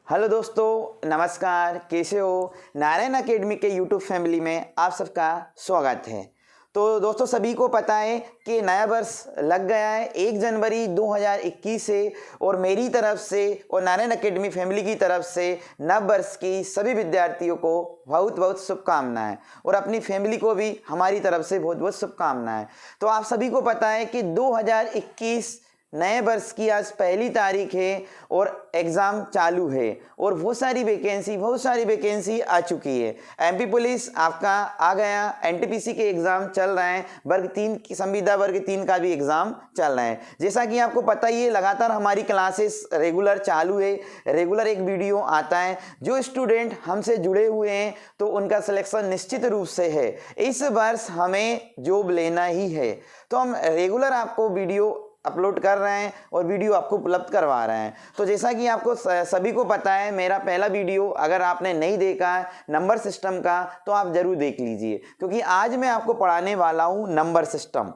Hello दोस्तों, नमस्कार। कैसे हो? नारायण एकेडमी के यूट्यूब फैमिली में आप सबका स्वागत है। तो दोस्तों, सभी को पता है कि नया वर्ष लग गया है 1 जनवरी 2021 से, और मेरी तरफ से और नारायण एकेडमी फैमिली की तरफ से नव वर्ष की सभी विद्यार्थियों को बहुत बहुत शुभकामनाएं, और अपनी फैमिली को भी हमारी तरफ से बहुत बहुत शुभकामनाएं। तो आप सभी को पता है कि 2021 नए वर्ष की आज पहली तारीख है और एग्ज़ाम चालू है, और बहुत सारी वैकेंसी आ चुकी है। एमपी पुलिस आपका आ गया, एनटीपीसी के एग्ज़ाम चल रहे हैं, वर्ग 3 की संविदा वर्ग 3 का भी एग्ज़ाम चल रहा है। जैसा कि आपको पता ही है, लगातार हमारी क्लासेस रेगुलर चालू है, रेगुलर एक वीडियो आता है। जो स्टूडेंट हमसे जुड़े हुए हैं तो उनका सिलेक्शन निश्चित रूप से है। इस वर्ष हमें जॉब लेना ही है, तो हम रेगुलर आपको वीडियो अपलोड कर रहे हैं और वीडियो आपको उपलब्ध करवा रहे हैं। तो जैसा कि आपको सभी को पता है, मेरा पहला वीडियो अगर आपने नहीं देखा है नंबर सिस्टम का, तो आप जरूर देख लीजिए, क्योंकि आज मैं आपको पढ़ाने वाला हूं नंबर सिस्टम।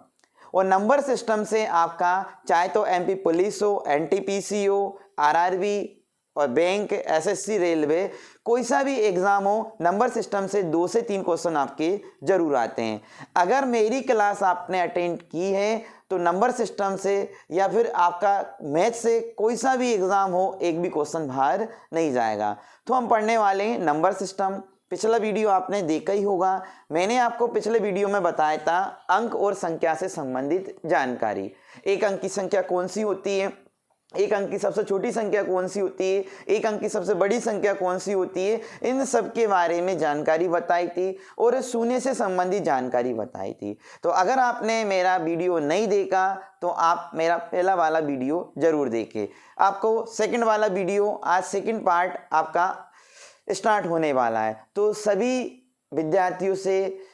और नंबर सिस्टम से आपका चाहे तो एमपी पुलिस हो, एनटीपीसी हो, आरआरबी और बैंक, एसएससी, रेलवे, कोई सा भी एग्जाम हो, नंबर सिस्टम से 2 से 3 क्वेश्चन आपके जरूर आते हैं। अगर मेरी क्लास आपने अटेंड की है तो नंबर सिस्टम से या फिर आपका मैथ से कोई सा भी एग्जाम हो, एक भी क्वेश्चन बाहर नहीं जाएगा। तो हम पढ़ने वाले हैं नंबर सिस्टम। पिछला वीडियो आपने देखा ही होगा, मैंने आपको पिछले वीडियो में बताया था अंक और संख्या से संबंधित जानकारी। एक अंक की संख्या कौन सी होती है, एक अंक की सबसे छोटी संख्या कौन सी होती है, एक अंक की सबसे बड़ी संख्या कौन सी होती है, इन सब के बारे में जानकारी बताई थी, और शून्य से संबंधित जानकारी बताई थी। तो अगर आपने मेरा वीडियो नहीं देखा तो आप मेरा पहला वाला वीडियो जरूर देखें। आपको सेकंड वाला वीडियो, आज सेकंड पार्ट आपका स्टार्ट होने वाला है। तो सभी विद्यार्थियों से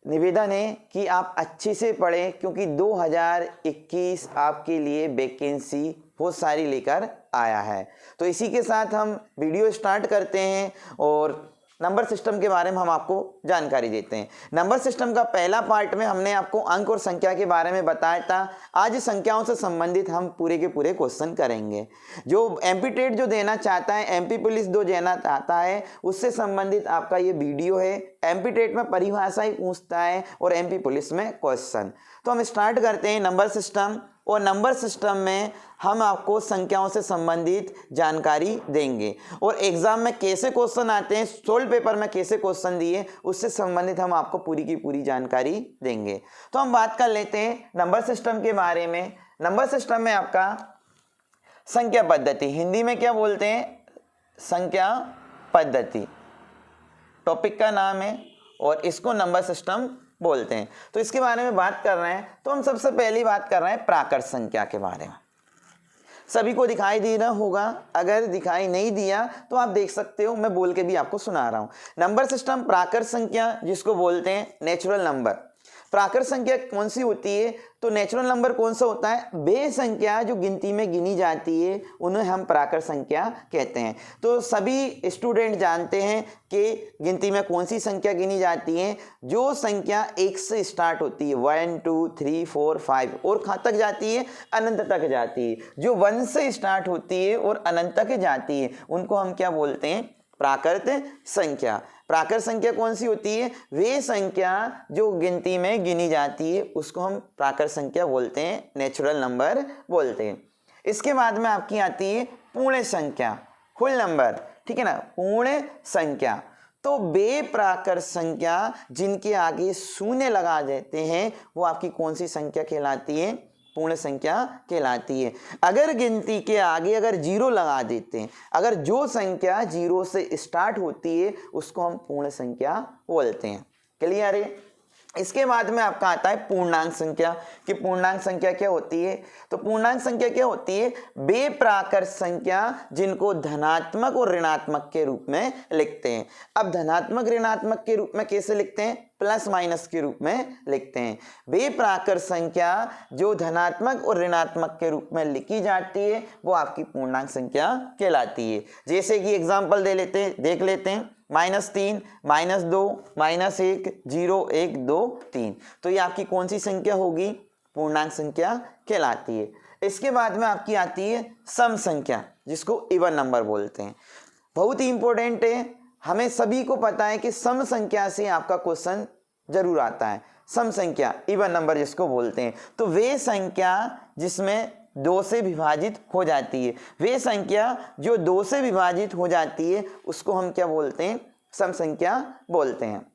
निवेदन है कि आप अच्छे से पढ़ें, क्योंकि 2021 आपके लिए वैकेंसी बहुत सारी लेकर आया है। तो इसी के साथ हम वीडियो स्टार्ट करते हैं और नंबर सिस्टम के बारे में हम आपको जानकारी देते हैं। नंबर सिस्टम का पहला पार्ट में हमने आपको अंक और संख्या के बारे में बताया था। आज संख्याओं से संबंधित हम पूरे के पूरे क्वेश्चन करेंगे। जो एमपी टेट जो देना चाहता है, एमपी पुलिस जो देना चाहता है, उससे संबंधित आपका ये वीडियो है। एमपी टेट में परिभाषा ही पूछता है और एमपी पुलिस में क्वेश्चन। तो हम स्टार्ट करते हैं नंबर सिस्टम। और नंबर सिस्टम में हम आपको संख्याओं से संबंधित जानकारी देंगे, और एग्जाम में कैसे क्वेश्चन आते हैं, सोल्व पेपर में कैसे क्वेश्चन दिए, उससे संबंधित हम आपको पूरी की पूरी जानकारी देंगे। तो हम बात कर लेते हैं नंबर सिस्टम के बारे में। नंबर सिस्टम में आपका संख्या पद्धति, हिंदी में क्या बोलते हैं, संख्या पद्धति टॉपिक का नाम है, और इसको नंबर सिस्टम बोलते हैं। तो इसके बारे में बात कर रहे हैं, तो हम सबसे पहली बात कर रहे हैं प्राकृत संख्या के बारे में। सभी को दिखाई दे रहा होगा, अगर दिखाई नहीं दिया तो आप देख सकते हो, मैं बोल के भी आपको सुना रहा हूं। नंबर सिस्टम प्राकृत संख्या, जिसको बोलते हैं नेचुरल नंबर। प्राकृत संख्या कौन सी होती है, तो नेचुरल नंबर कौन सा होता है, वे संख्या जो गिनती में गिनी जाती है उन्हें हम प्राकृत संख्या कहते हैं। तो सभी स्टूडेंट जानते हैं कि गिनती में कौन सी संख्या गिनी जाती है, जो संख्या 1 से स्टार्ट होती है, 1 2 3 4 5, और कहाँ तक जाती है, अनंत तक जाती है। जो 1 से स्टार्ट होती है और अनंत तक जाती है, उनको हम क्या बोलते हैं, प्राकृत संख्या। प्राकृत संख्या कौन सी होती है, वे संख्या जो गिनती में गिनी जाती है उसको हम प्राकृत संख्या बोलते हैं, नेचुरल नंबर बोलते हैं। इसके बाद में आपकी आती है पूर्ण संख्या, होल नंबर, ठीक है ना, पूर्ण संख्या। तो वे प्राकृत संख्या जिनके आगे शून्य लगा देते हैं वो आपकी कौन सी संख्या कहलाती है, पूर्ण संख्या कहलाती है। अगर गिनती के आगे अगर 0 लगा देते हैं, अगर जो संख्या 0 से स्टार्ट होती है उसको हम पूर्ण संख्या बोलते हैं। क्लियर है? इसके बाद में आपका आता है पूर्णांक संख्या, कि पूर्णांक संख्या क्या होती है। तो पूर्णांक संख्या क्या होती है, वे प्राकृत संख्या जिनको धनात्मक और ऋणात्मक के रूप में लिखते हैं। अब धनात्मक ऋणात्मक के रूप में कैसे लिखते हैं, प्लस माइनस के रूप में लिखते हैं। वे प्राकृत संख्या जो धनात्मक और ऋणात्मक के रूप में लिखी जाती है वो आपकी पूर्णांक संख्या कहलाती है। जैसे कि एग्जाम्पल देख लेते हैं, -3, -2, -1, 0, 1, 2, 3। तो ये आपकी कौन सी संख्या होगी, पूर्णांक संख्या कहलाती है। इसके बाद में आपकी आती है सम संख्या। जिसको इवन नंबर बोलते हैं। बहुत ही इंपॉर्टेंट है, हमें सभी को पता है कि सम संख्या से आपका क्वेश्चन जरूर आता है। सम संख्या इवन नंबर जिसको बोलते हैं, तो वे संख्या जिसमें 2 से विभाजित हो जाती है, वे संख्या जो 2 से विभाजित हो जाती है उसको हम क्या बोलते हैं, सम संख्या बोलते हैं।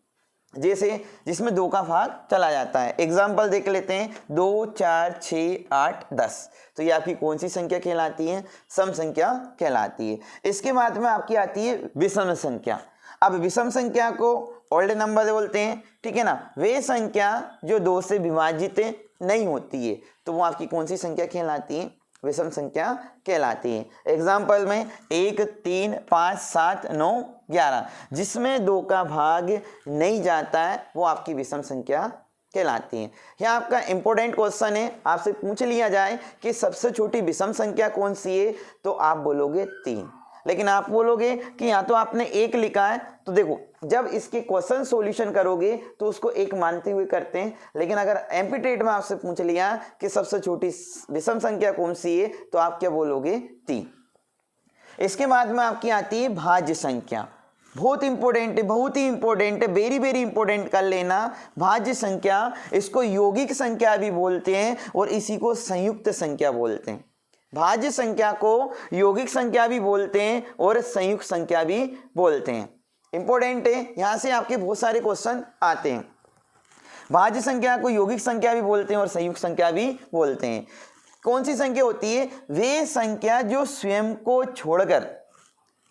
जैसे जिसमें 2 का भाग चला जाता है। एग्जाम्पल देख लेते हैं, 2, 4, 6, 8, 10, तो ये आपकी कौन सी संख्या कहलाती है, सम संख्या कहलाती है। इसके बाद में आपकी आती है विषम संख्या। अब विषम संख्या को ओल्ड नंबर बोलते हैं, ठीक है ना। वे संख्या जो 2 से विभाजित नहीं होती है, तो वो आपकी कौन सी संख्या कहलाती है, विषम संख्या कहलाती है। एग्जाम्पल में 1, 3, 5, 7, 9, 11, जिसमें 2 का भाग नहीं जाता है वो आपकी विषम संख्या कहलाती है। यह आपका इंपॉर्टेंट क्वेश्चन है, आपसे पूछ लिया जाए कि सबसे छोटी विषम संख्या कौन सी है, तो आप बोलोगे 3। लेकिन आप बोलोगे कि यहाँ तो आपने 1 लिखा है, तो देखो जब इसके क्वेश्चन सॉल्यूशन करोगे तो उसको 1 मानते हुए करते हैं। लेकिन अगर एमपी टेट में आपसे पूछ लिया कि सबसे छोटी विषम संख्या कौन सी है, तो आप क्या बोलोगे, 3। इसके बाद में आपकी आती है भाज्य संख्या। बहुत इंपॉर्टेंट है, बहुत ही इंपॉर्टेंट है, वेरी वेरी इंपॉर्टेंट कर लेना। भाज्य संख्या, इसको यौगिक संख्या भी बोलते हैं और इसी को संयुक्त संख्या बोलते हैं। भाज्य संख्या को यौगिक संख्या भी बोलते हैं और संयुक्त संख्या भी बोलते हैं। इंपॉर्टेंट है, यहां से आपके बहुत सारे क्वेश्चन आते हैं। भाज्य संख्या को यौगिक संख्या भी बोलते हैं और संयुक्त संख्या भी बोलते हैं। कौन सी संख्या होती है, वे संख्या जो स्वयं को छोड़कर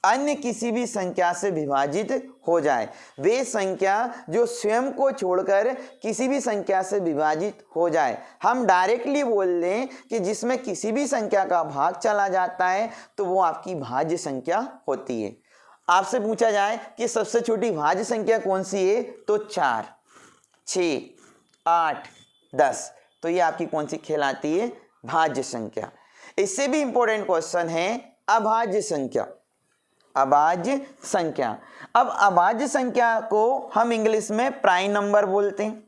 अन्य किसी भी संख्या से विभाजित हो जाए। वे संख्या जो स्वयं को छोड़कर किसी भी संख्या से विभाजित हो जाए। हम डायरेक्टली बोल लें कि जिसमें किसी भी संख्या का भाग चला जाता है तो वो आपकी भाज्य संख्या होती है। आपसे पूछा जाए कि सबसे छोटी भाज्य संख्या कौन सी है, तो 4, 6, 8, 10, तो ये आपकी कौन सी कहलाती है, भाज्य संख्या। इससे भी इंपॉर्टेंट क्वेश्चन है अभाज्य संख्या। अभाज्य संख्या, अब अभाज्य संख्या को हम इंग्लिश में प्राइम नंबर बोलते हैं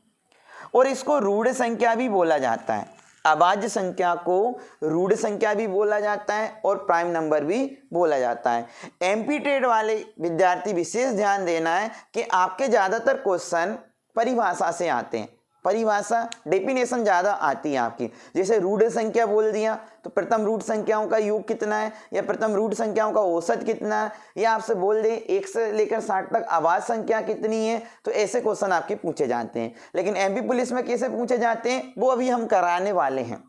और इसको रूढ़ संख्या भी बोला जाता है। अभाज्य संख्या को रूढ़ संख्या भी बोला जाता है और प्राइम नंबर भी बोला जाता है। एमपी टेट वाले विद्यार्थी विशेष ध्यान देना है कि आपके ज़्यादातर क्वेश्चन परिभाषा से आते हैं। परिभाषा डेफिनेशन ज़्यादा आती है आपकी। जैसे रूढ़ संख्या बोल दिया तो प्रथम रूट संख्याओं का योग कितना है, या प्रथम रूट संख्याओं का औसत कितना है, या आपसे बोल दें 1 से लेकर 60 तक अभाज्य संख्या कितनी है, तो ऐसे क्वेश्चन आपके पूछे जाते हैं। लेकिन एमपी पुलिस में कैसे पूछे जाते हैं वो अभी हम कराने वाले हैं।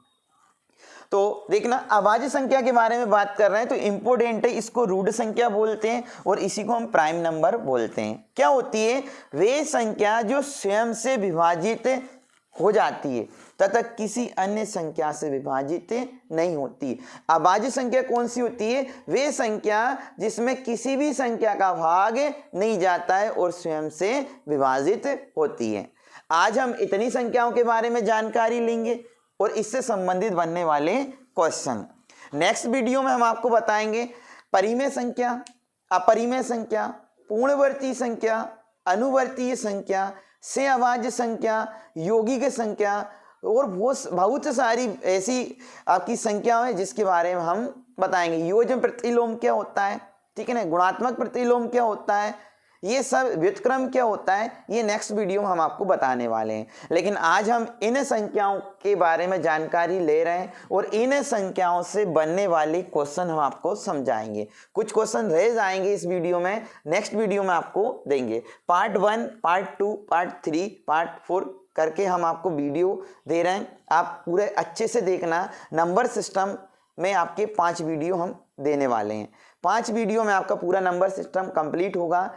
तो देखना, अभाज्य संख्या के बारे में बात कर रहे हैं तो इंपॉर्टेंट है, इसको रूढ़ संख्या बोलते हैं और इसी को हम प्राइम नंबर बोलते हैं। क्या होती है, वे संख्या जो स्वयं से विभाजित हो जाती है तथा किसी अन्य संख्या से विभाजित नहीं होती। अभाज्य संख्या कौन सी होती है, वे संख्या जिसमें किसी भी संख्या का भाग नहीं जाता है और स्वयं से विभाजित होती है। आज हम इतनी संख्याओं के बारे में जानकारी लेंगे और इससे संबंधित बनने वाले क्वेश्चन। नेक्स्ट वीडियो में हम आपको बताएंगे परिमेय संख्या, अपरिमेय संख्या, पूर्णवर्ती संख्या, अनुवर्तीय संख्या, से अभाज्य संख्या, यौगिक संख्या और बहुत सारी ऐसी आपकी संख्याएं हैं जिसके बारे में हम बताएंगे। योजन प्रतिलोम क्या होता है, ठीक है ना, गुणात्मक प्रतिलोम क्या होता है, ये सब व्युत्क्रम क्या होता है, ये नेक्स्ट वीडियो में हम आपको बताने वाले हैं। लेकिन आज हम इन संख्याओं के बारे में जानकारी ले रहे हैं और इन संख्याओं से बनने वाले क्वेश्चन हम आपको समझाएंगे। कुछ क्वेश्चन रह जाएंगे इस वीडियो में, नेक्स्ट वीडियो में आपको देंगे। पार्ट 1, पार्ट 2, पार्ट 3, पार्ट 4 करके हम आपको वीडियो दे रहे हैं। आप पूरे अच्छे से देखना। नंबर सिस्टम में आपके 5 वीडियो हम देने वाले हैं। 5 वीडियो में आपका पूरा नंबर सिस्टम कंप्लीट होगा।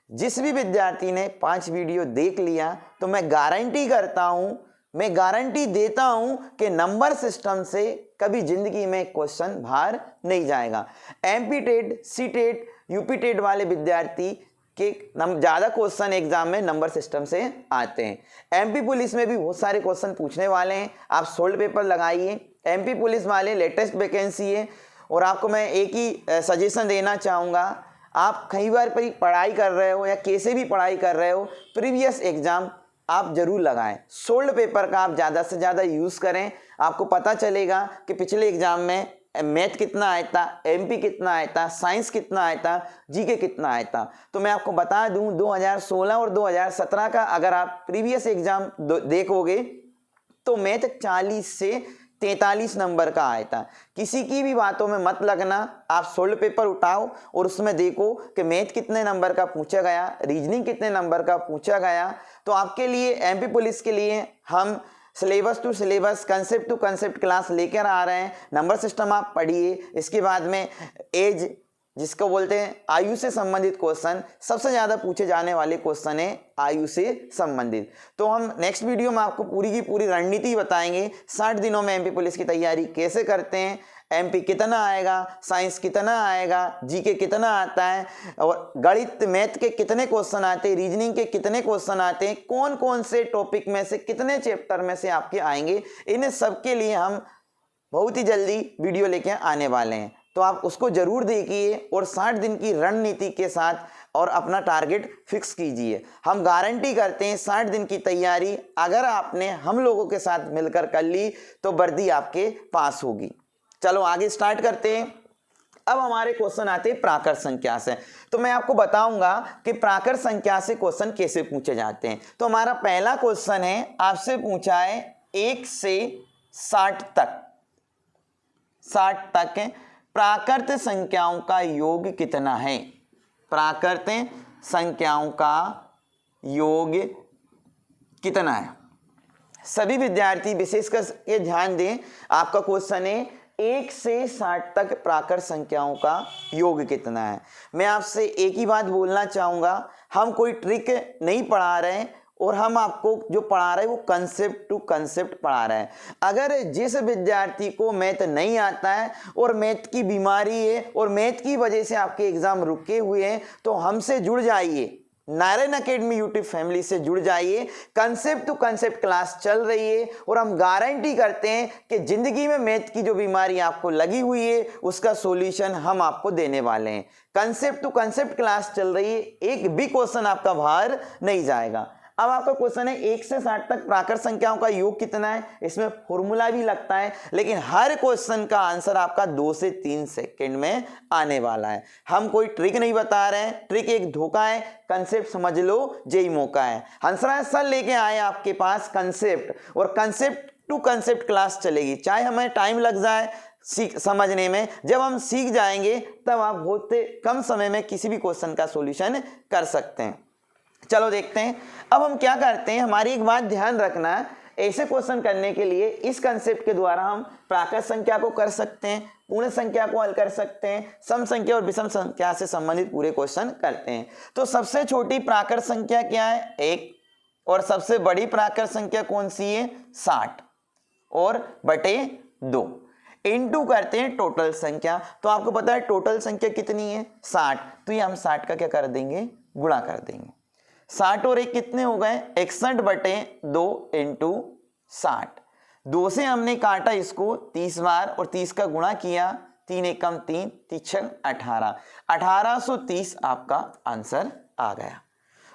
जिस भी विद्यार्थी ने 5 वीडियो देख लिया तो मैं गारंटी करता हूं, मैं गारंटी देता हूं कि नंबर सिस्टम से कभी जिंदगी में क्वेश्चन बाहर नहीं जाएगा। MP TET, CTET, UP TET वाले विद्यार्थी के ज़्यादा क्वेश्चन एग्जाम में नंबर सिस्टम से आते हैं। एमपी पुलिस में भी बहुत सारे क्वेश्चन पूछने वाले हैं। आप सोल्ड पेपर लगाइए। एमपी पुलिस वाले लेटेस्ट वैकेंसी है और आपको मैं एक ही सजेशन देना चाहूँगा, आप कई बार पढ़ाई कर रहे हो या कैसे भी पढ़ाई कर रहे हो, प्रीवियस एग्जाम आप जरूर लगाएं। सोल्ड पेपर का आप ज़्यादा से ज़्यादा यूज़ करें। आपको पता चलेगा कि पिछले एग्जाम में मैथ कितना आया था, एमपी कितना आया था, साइंस कितना आया था, जीके कितना आया था। तो मैं आपको बता दूं 2016 और 2017 का अगर आप प्रीवियस एग्जाम देखोगे तो मैथ 40 से 43 नंबर का आया था। किसी की भी बातों में मत लगना, आप सोल्ड पेपर उठाओ और उसमें देखो कि मैथ कितने नंबर का पूछा गया, रीजनिंग कितने नंबर का पूछा गया। तो आपके लिए एमपी पुलिस के लिए हम syllabus to syllabus, concept to concept class लेकर आ रहे हैं। नंबर सिस्टम आप पढ़िए, इसके बाद में एज जिसको बोलते हैं आयु से संबंधित क्वेश्चन, सबसे ज़्यादा पूछे जाने वाले क्वेश्चन है आयु से संबंधित। तो हम नेक्स्ट वीडियो में आपको पूरी की पूरी रणनीति बताएंगे, 60 दिनों में एमपी पुलिस की तैयारी कैसे करते हैं, एमपी कितना आएगा, साइंस कितना आएगा, जीके कितना आता है, और गणित मैथ के कितने क्वेश्चन आते हैं, रीजनिंग के कितने क्वेश्चन आते हैं, कौन कौन से टॉपिक में से कितने चैप्टर में से आपके आएंगे, इन सब के लिए हम बहुत ही जल्दी वीडियो लेके आने वाले हैं। तो आप उसको जरूर देखिए और 60 दिन की रणनीति के साथ और अपना टारगेट फिक्स कीजिए। हम गारंटी करते हैं 60 दिन की तैयारी अगर आपने हम लोगों के साथ मिलकर कर ली तो वर्दी आपके पास होगी। चलो आगे स्टार्ट करते हैं। अब हमारे क्वेश्चन आते हैं प्राकृत संख्या से। तो मैं आपको बताऊंगा कि प्राकृत संख्या से क्वेश्चन कैसे पूछे जाते हैं। तो हमारा पहला क्वेश्चन है, आपसे पूछा है 1 से 60 तक प्राकृत संख्याओं का योग कितना है। प्राकृत संख्याओं का योग कितना है। सभी विद्यार्थी विशेषकर ये ध्यान दें, आपका क्वेश्चन है 1 से 60 तक प्राकृत संख्याओं का योग कितना है। मैं आपसे एक ही बात बोलना चाहूँगा, हम कोई ट्रिक नहीं पढ़ा रहे हैं और हम आपको जो पढ़ा रहे हैं वो कंसेप्ट टू कंसेप्ट पढ़ा रहे हैं। अगर जिस विद्यार्थी को मैथ नहीं आता है और मैथ की बीमारी है और मैथ की वजह से आपके एग्जाम रुके हुए हैं तो हमसे जुड़ जाइए, नारायण अकेडमी यूट्यूब फैमिली से जुड़ जाइए। कंसेप्ट टू कंसेप्ट क्लास चल रही है और हम गारंटी करते हैं कि जिंदगी में मैथ की जो बीमारी आपको लगी हुई है उसका सॉल्यूशन हम आपको देने वाले हैं। कंसेप्ट टू कंसेप्ट क्लास चल रही है, एक भी क्वेश्चन आपका बाहर नहीं जाएगा। अब आपका क्वेश्चन है 1 से 60 तक प्राकृत संख्याओं का योग कितना है। इसमें फॉर्मूला भी लगता है लेकिन हर क्वेश्चन का आंसर आपका 2 से 3 सेकंड में आने वाला है। हम कोई ट्रिक नहीं बता रहे हैं, ट्रिक एक धोखा है, कंसेप्ट समझ लो यही मौका है। हंसराज सर लेके आए आपके पास कंसेप्ट और कंसेप्ट टू कंसेप्ट क्लास चलेगी, चाहे हमें टाइम लग जाए समझने में। जब हम सीख जाएंगे तब आप बहुत कम समय में किसी भी क्वेश्चन का सॉल्यूशन कर सकते हैं। चलो देखते हैं। अब हम क्या करते हैं, हमारी एक बात ध्यान रखना, ऐसे क्वेश्चन करने के लिए इस कंसेप्ट के द्वारा हम प्राकृत संख्या को कर सकते हैं, पूर्ण संख्या को हल कर सकते हैं, सम संख्या और विषम संख्या से संबंधित पूरे क्वेश्चन करते हैं। तो सबसे छोटी प्राकृत संख्या क्या है 1 और सबसे बड़ी प्राकृत संख्या कौन सी है 60 और बटे 2 इनटू करते हैं टोटल संख्या। तो आपको पता है टोटल संख्या कितनी है 60, तो ये हम 60 का क्या कर देंगे गुणा कर देंगे। 60 और 1 कितने हो गए 61 बटे 2 इंटू 60। 2 से हमने काटा इसको 30 बार और 30 का गुणा किया, 3 एकम 3, 3 18, 1830 आपका आंसर आ गया।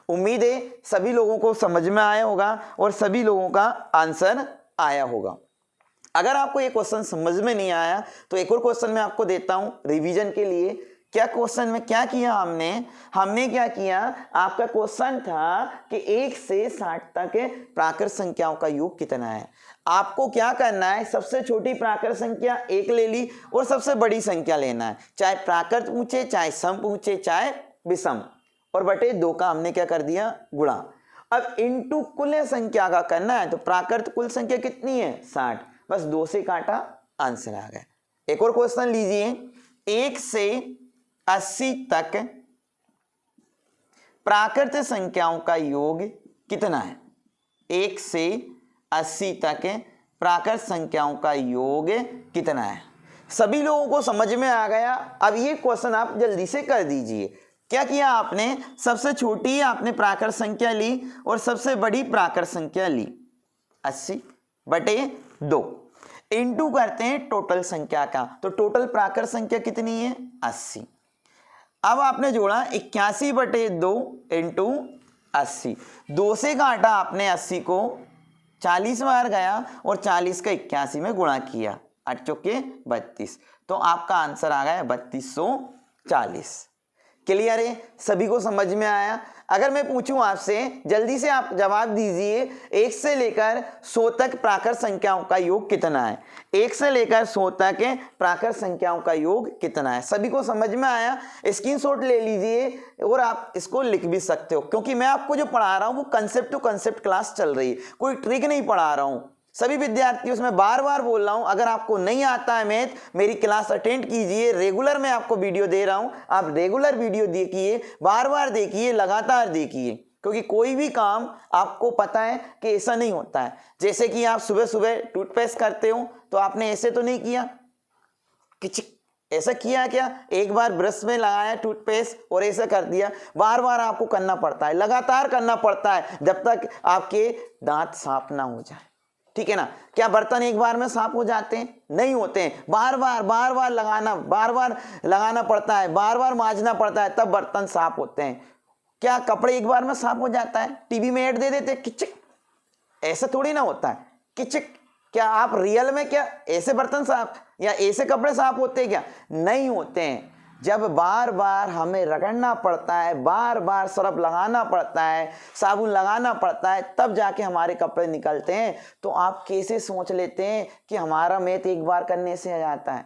उम्मीद है सभी लोगों को समझ में आया होगा और सभी लोगों का आंसर आया होगा। अगर आपको ये क्वेश्चन समझ में नहीं आया तो एक और क्वेश्चन मैं आपको देता हूं रिवीजन के लिए। क्या क्वेश्चन में क्या किया हमने क्या किया, आपका क्वेश्चन था कि 1 से 60 तक प्राकृत संख्याओं का योग कितना है। आपको क्या करना है, सबसे छोटी प्राकृत संख्या 1 ले ली और सबसे बड़ी संख्या लेना है, चाहे प्राकृत पूछे, चाहे सम पूछे, चाहे विषम, और बटे 2 का हमने क्या कर दिया गुणा। अब इनटू कुल संख्या का करना है, तो प्राकृत कुल संख्या कितनी है 60, बस 2 से काटा आंसर आ गया। एक और क्वेश्चन लीजिए, 1 से 80 तक प्राकृत संख्याओं का योग कितना है। 1 से 80 तक प्राकृत संख्याओं का योग कितना है। सभी लोगों को समझ में आ गया। अब ये क्वेश्चन आप जल्दी से कर दीजिए। क्या किया आपने, सबसे छोटी आपने प्राकृत संख्या ली और सबसे बड़ी प्राकृत संख्या ली 80 बटे 2 इंटू करते हैं टोटल संख्या का, तो टोटल प्राकृत संख्या कितनी है 80। अब आपने जोड़ा 81 बटे 2 इंटू 80, 2 से काटा आपने 80 को, 40 बार गया और 40 का 81 में गुणा किया, 8 चौके 32, तो आपका आंसर आ गया 3240। क्लियर है, सभी को समझ में आया। अगर मैं पूछूं आपसे, जल्दी से आप जवाब दीजिए, 1 से लेकर 100 तक प्राकृत संख्याओं का योग कितना है? 1 से लेकर 100 तक प्राकृत संख्याओं का योग कितना है? सभी को समझ में आया? स्क्रीनशॉट ले लीजिए और आप इसको लिख भी सकते हो, क्योंकि मैं आपको जो पढ़ा रहा हूं वो कंसेप्ट टू कंसेप्ट क्लास चल रही है, कोई ट्रिक नहीं पढ़ा रहा हूं। सभी विद्यार्थियों से मैं बार बार बोल रहा हूं, अगर आपको नहीं आता है मैथ, मेरी क्लास अटेंड कीजिए, रेगुलर मैं आपको वीडियो दे रहा हूं, आप रेगुलर वीडियो देखिए, बार बार देखिए, लगातार देखिए, क्योंकि कोई भी काम आपको पता है कि ऐसा नहीं होता है। जैसे कि आप सुबह सुबह टूथपेस्ट करते हो तो आपने ऐसे तो नहीं किया कि ऐसा किया क्या, एक बार ब्रश में लगाया टूथपेस्ट और ऐसा कर दिया, बार बार आपको करना पड़ता है, लगातार करना पड़ता है जब तक आपके दांत साफ ना हो जाए, ठीक है ना। क्या बर्तन एक बार में साफ हो जाते हैं? नहीं होते हैं, बार बार लगाना पड़ता है, बार बार मांजना पड़ता है, तब बर्तन साफ होते हैं। क्या कपड़े एक बार में साफ हो जाता है? टीवी में ऐड दे देते किचिक, ऐसा थोड़ी ना होता है किचिक। क्या आप रियल में क्या ऐसे बर्तन साफ या ऐसे कपड़े साफ होते हैं? क्या नहीं होते हैं। जब बार बार हमें रगड़ना पड़ता है, बार बार सरफ लगाना पड़ता है, साबुन लगाना पड़ता है, तब जाके हमारे कपड़े निकलते हैं। तो आप कैसे सोच लेते हैं कि हमारा मैथ एक बार करने से आ जाता है,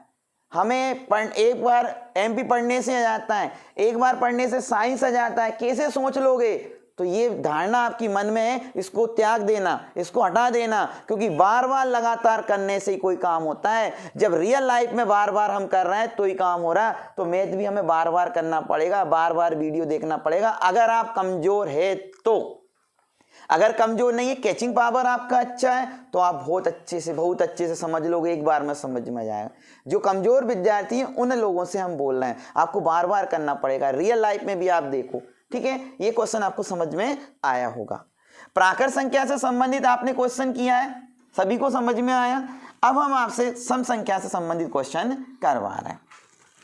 हमें एक बार एमपी पढ़ने से आ जाता है, एक बार पढ़ने से साइंस आ जाता है? कैसे सोच लोगे? तो ये धारणा आपकी मन में है, इसको त्याग देना, इसको हटा देना, क्योंकि बार बार लगातार करने से ही कोई काम होता है। जब रियल लाइफ में बार बार हम कर रहे हैं तो ही काम हो रहा है। तो मैथ भी हमें बार बार करना पड़ेगा, बार बार वीडियो देखना पड़ेगा। अगर आप कमजोर है तो, अगर कमजोर नहीं है, कैचिंग पावर आपका अच्छा है, तो आप बहुत अच्छे से समझ लोगे, एक बार में समझ में जाएगा। जो कमजोर विद्यार्थी हैं उन लोगों से हम बोल रहे हैं, आपको बार बार करना पड़ेगा। रियल लाइफ में भी आप देखो, ठीक है। ये क्वेश्चन आपको समझ में आया होगा। प्राकृत संख्या से संबंधित आपने क्वेश्चन किया है, सभी को समझ में आया। अब हम आपसे सम संख्या से संबंधित क्वेश्चन करवा रहे हैं।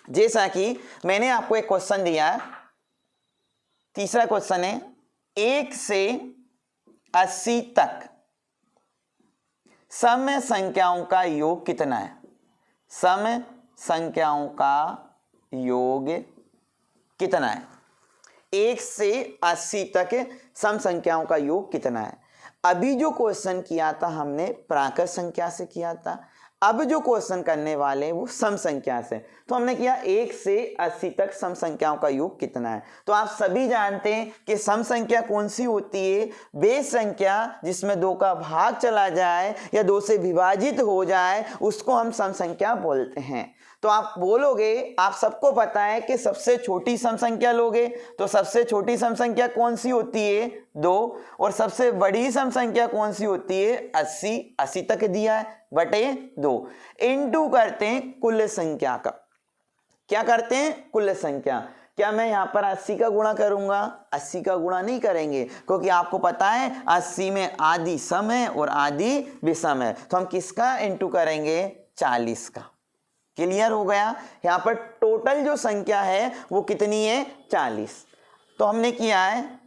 जैसा कि मैंने आपको एक क्वेश्चन दिया है, तीसरा क्वेश्चन है, 1 से 80 तक सम संख्याओं का योग कितना है? सम संख्याओं का योग कितना है? 1 से 80 तक सम संख्याओं का योग कितना है? अभी जो क्वेश्चन किया था हमने प्राकृत संख्या से किया था, अब जो क्वेश्चन करने वाले हैं वो सम संख्या से। तो हमने किया 1 से 80 तक सम संख्याओं का योग कितना है। तो आप सभी जानते हैं कि सम संख्या कौन सी होती है? बेस संख्या जिसमें 2 का भाग चला जाए या 2 से विभाजित हो जाए, उसको हम सम संख्या बोलते हैं। तो आप बोलोगे, आप सबको पता है कि सबसे छोटी सम संख्या लोगे तो सबसे छोटी सम संख्या कौन सी होती है? 2। और सबसे बड़ी सम संख्या कौन सी होती है? 80। 80 तक दिया है बटे 2, इनटू करते हैं कुल संख्या का। क्या करते हैं? कुल संख्या। क्या मैं यहाँ पर 80 का गुणा करूंगा? 80 का गुणा नहीं करेंगे, क्योंकि आपको पता है 80 में आधी सम है और आधी विषम है। तो हम किसका इनटू करेंगे? 40 का। क्लियर हो गया? यहाँ पर टोटल जो संख्या है वो कितनी है? 40। तो हमने किया है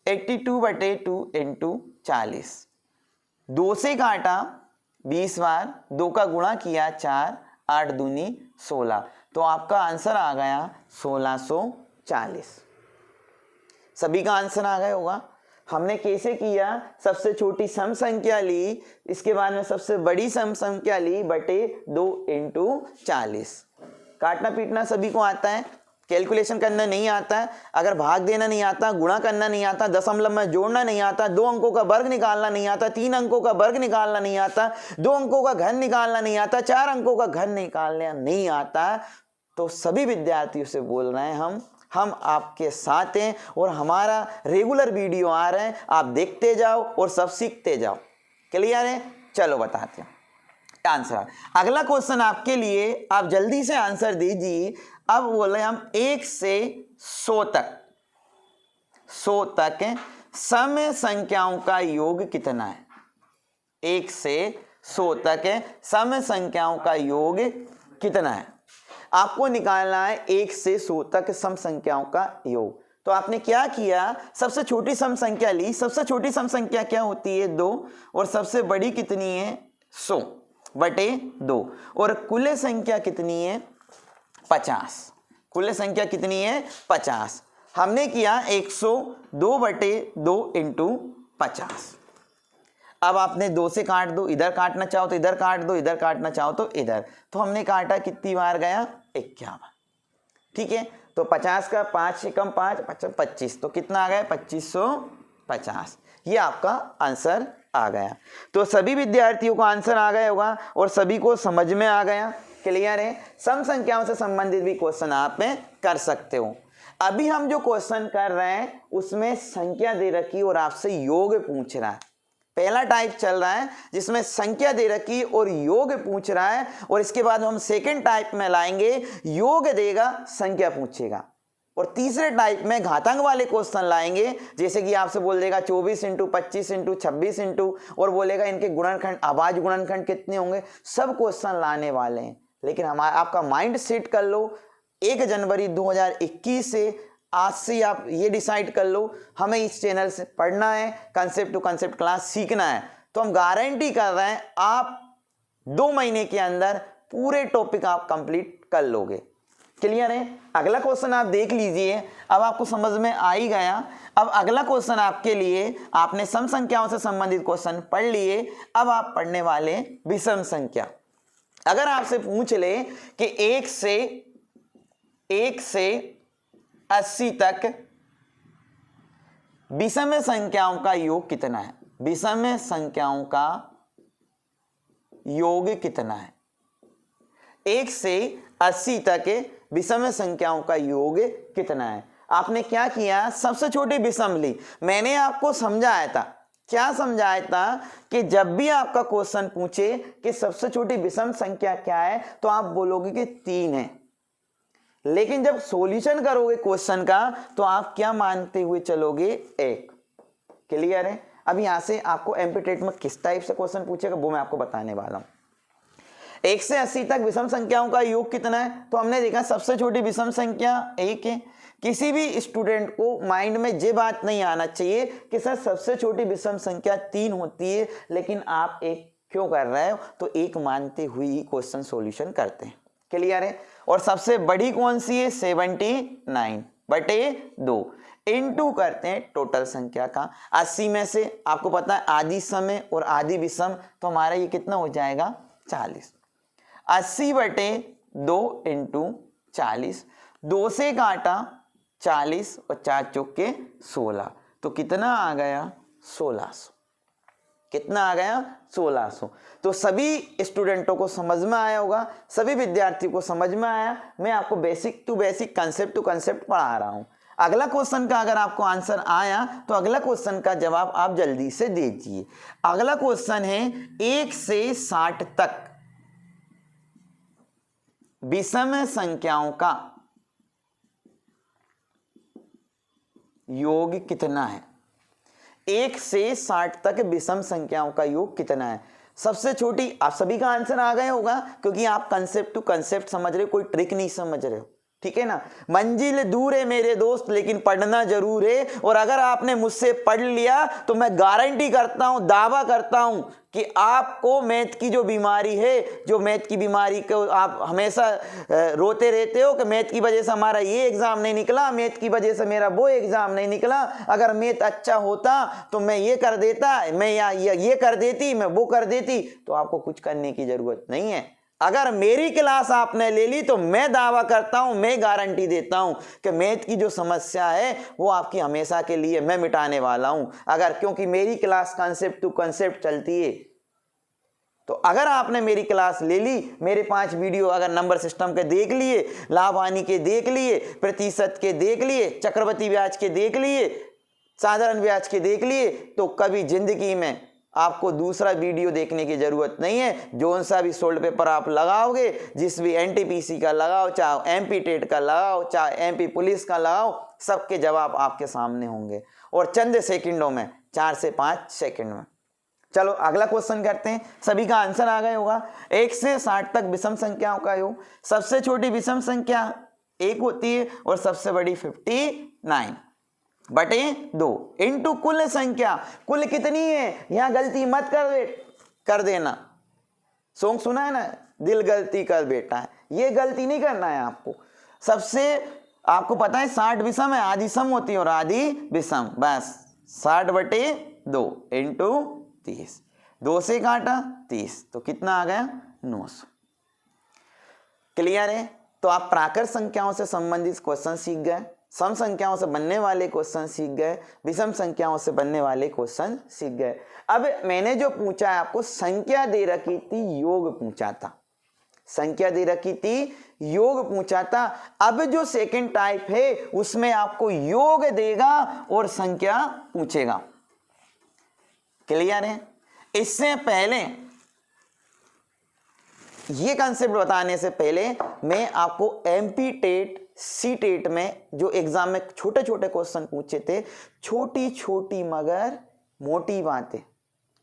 82/2 इंटू 40। 2 से काटा 20 बार, 2 का गुणा किया 4, 8 दूनी 16। तो आपका आंसर आ गया 1640। सभी का आंसर आ गया होगा। हमने कैसे किया? सबसे छोटी सम संख्या ली, इसके बाद में सबसे बड़ी सम संख्या ली बटे 2 इंटू 40। काटना पीटना सभी को आता है, कैलकुलेशन करना नहीं आता है, अगर भाग देना नहीं आता, गुणा करना नहीं आता, दशमलव में जोड़ना नहीं आता, 2 अंकों का वर्ग निकालना नहीं आता, 3 अंकों का वर्ग निकालना नहीं आता, 2 अंकों का घन निकालना नहीं आता, 4 अंकों का घन निकालना नहीं आता, तो सभी विद्यार्थियों से बोल रहे हैं हम आपके साथ हैं और हमारा रेगुलर वीडियो आ रहे हैं, आप देखते जाओ और सब सीखते जाओ। क्लियर है? चलो बताते हैं आंसर। अगला क्वेश्चन आपके लिए, आप जल्दी से आंसर दीजिए। अब बोले हम 1 से 100 तक सम संख्याओं का योग कितना है? 1 से 100 तक सम संख्याओं का योग कितना है? आपको निकालना है 1 से 100 तक सम संख्याओं का योग। तो आपने क्या किया? सबसे छोटी सम संख्या ली। सबसे छोटी सम संख्या क्या होती है? 2। और सबसे बड़ी कितनी है? 100। बटे 2 और कुल संख्या कितनी है 50। कुल संख्या कितनी है 50। हमने किया 102 बटे 2 इंटू 50। अब आपने 2 से काट दो, इधर काटना चाहो तो इधर काट दो, इधर काटना चाहो तो इधर। तो हमने काटा कितनी बार गया 51। ठीक है, तो 50 का 5 से कम 5 25, तो कितना आ गया 2550। ये आपका आंसर आ गया। तो सभी विद्यार्थियों को आंसर आ गया होगा और सभी को समझ में आ गया। क्लियर है। सम संख्याओं से संबंधित भी क्वेश्चन आप कर सकते हो। अभी हम जो क्वेश्चन कर रहे हैं उसमें संख्या दे रखी और आपसे योग पूछ रहा है। पहला टाइप चल रहा है जिसमें संख्या दे रखी और योग पूछ रहा है, और इसके बाद हम सेकंड टाइप में लाएंगे, योग देगा संख्या पूछेगा, और तीसरे टाइप में घातांक वाले क्वेश्चन लाएंगे, जैसे कि आपसे बोल देगा 24 इंटू 25 इंटू 26 इंटू, और बोलेगा इनके गुणनखंड आभाज्य गुणनखंड कितने होंगे। सब क्वेश्चन लाने वाले हैं, लेकिन हमारा आपका माइंड सेट कर लो 1 जनवरी 2021 से, आज से आप ये डिसाइड कर लो हमें इस चैनल से पढ़ना है, कंसेप्ट टू कंसेप्ट क्लास सीखना है। तो हम गारंटी कर रहे हैं आप 2 महीने के अंदर पूरे टॉपिक आप कंप्लीट कर लोगे। क्लियर है। अगला क्वेश्चन आप देख लीजिए। अब आपको समझ में आ ही गया। अब अगला क्वेश्चन आपके लिए, आपने सम संख्याओं से संबंधित क्वेश्चन पढ़ लिए, अब आप पढ़ने वाले विषम संख्या। अगर आपसे पूछ ले कि 1 से 80 तक विषम संख्याओं का योग कितना है। विषम संख्याओं का योग कितना है। 1 से 80 तक विषम संख्याओं का योग कितना है। आपने क्या किया, सबसे छोटी विषम ली। मैंने आपको समझाया था, क्या समझाया था कि जब भी आपका क्वेश्चन पूछे कि सबसे छोटी विषम संख्या क्या है, तो आप बोलोगे कि 3 है। लेकिन जब सॉल्यूशन करोगे क्वेश्चन का तो आप क्या मानते हुए चलोगे 1। क्लियर है। अब यहां से आपको एमपी टेट में किस टाइप से क्वेश्चन पूछेगा वो मैं आपको बताने वाला हूं। 1 से 80 तक विषम संख्याओं का योग कितना है, तो हमने देखा सबसे छोटी विषम संख्या 1 है। किसी भी स्टूडेंट को माइंड में ये बात नहीं आना चाहिए कि सर सबसे छोटी विषम संख्या 3 होती है, लेकिन आप 1 क्यों कर रहे हो, तो 1 मानते हुए ही क्वेश्चन सॉल्यूशन करते हैं। क्लियर है। और सबसे बड़ी कौन सी है 79 बटे 2 इनटू करते हैं टोटल संख्या का। 80 में से आपको पता है आधी सम है और आधी विषम, तो हमारा ये कितना हो जाएगा 40। 80 बटे 2 इंटू 40, 2 से काटा 40 और 4 चौके 16, तो कितना आ गया 1600। कितना आ गया 1600। तो सभी स्टूडेंटों को समझ में आया होगा, सभी विद्यार्थियों को समझ में आया। मैं आपको basic to basic, concept to concept पढ़ा रहा हूं। अगला क्वेश्चन का अगर आपको आंसर आया तो अगला क्वेश्चन का जवाब आप जल्दी से दीजिए। अगला क्वेश्चन है 1 से 60 तक विषम संख्याओं का योग कितना है। 1 से 60 तक विषम संख्याओं का योग कितना है। सबसे छोटी, आप सभी का आंसर आ गया होगा क्योंकि आप कंसेप्ट टू कंसेप्ट समझ रहे हो, कोई ट्रिक नहीं समझ रहे हो। ठीक है ना। मंजिल दूर है मेरे दोस्त, लेकिन पढ़ना जरूर है। और अगर आपने मुझसे पढ़ लिया तो मैं गारंटी करता हूं, दावा करता हूं कि आपको मैथ की जो बीमारी है, जो मैथ की बीमारी को आप हमेशा रोते रहते हो कि मैथ की वजह से हमारा ये एग्जाम नहीं निकला, मैथ की वजह से मेरा वो एग्जाम नहीं निकला, अगर मैथ अच्छा होता तो मैं ये कर देता, मैं ये कर देती, मैं वो कर देती। तो आपको कुछ करने की जरूरत नहीं है। अगर मेरी क्लास आपने ले ली तो मैं दावा करता हूं, मैं गारंटी देता हूं कि मैथ की जो समस्या है वो आपकी हमेशा के लिए मैं मिटाने वाला हूं। अगर, क्योंकि मेरी क्लास कंसेप्ट टू कंसेप्ट चलती है। तो अगर आपने मेरी क्लास ले ली, मेरे 5 वीडियो अगर नंबर सिस्टम के देख लिए, लाभ हानि के देख लिए, प्रतिशत के देख लिए, चक्रवृद्धि ब्याज के देख लिए, साधारण ब्याज के देख लिए, तो कभी जिंदगी में आपको दूसरा वीडियो देखने की जरूरत नहीं है। जो सा भी सोल्ड पेपर आप लगाओगे, जिस भी एनटीपीसी का लगाओ, चाहे एमपी टेट का लगाओ, चाहे एमपी पुलिस का लगाओ, सबके जवाब आपके सामने होंगे और चंद सेकंडों में, 4 से 5 सेकंड में। चलो अगला क्वेश्चन करते हैं। सभी का आंसर आ गया होगा। 1 से 60 तक विषम संख्याओं का योग। सबसे छोटी विषम संख्या 1 होती है और सबसे बड़ी 59 बटे 2 इंटू कुल संख्या। कुल कितनी है, यहां गलती मत कर देना। सॉन्ग सुना है ना, दिल गलती कर बेटा है, ये गलती नहीं करना है आपको। सबसे आपको पता है 60 विषम है, आधी सम होती है और आधी विषम, बस 60/2 इंटू 30, 2 से काटा 30 तो कितना आ गया 900। क्लियर है? तो आप प्राकृत संख्याओं से संबंधित क्वेश्चन सीख गए, सम संख्याओं से बनने वाले क्वेश्चन सीख गए, विषम संख्याओं से बनने वाले क्वेश्चन सीख गए। अब मैंने जो पूछा है आपको, संख्या दे रखी थी, योग पूछा था, संख्या दे रखी थी, योग पूछा था। अब जो सेकंड टाइप है उसमें आपको योग देगा और संख्या पूछेगा। क्लियर है? इससे पहले ये कंसेप्ट बताने से पहले मैं आपको एमपी टेट सी टेट में जो एग्जाम में छोटे छोटे क्वेश्चन पूछे थे, छोटी छोटी मगर मोटी बातें,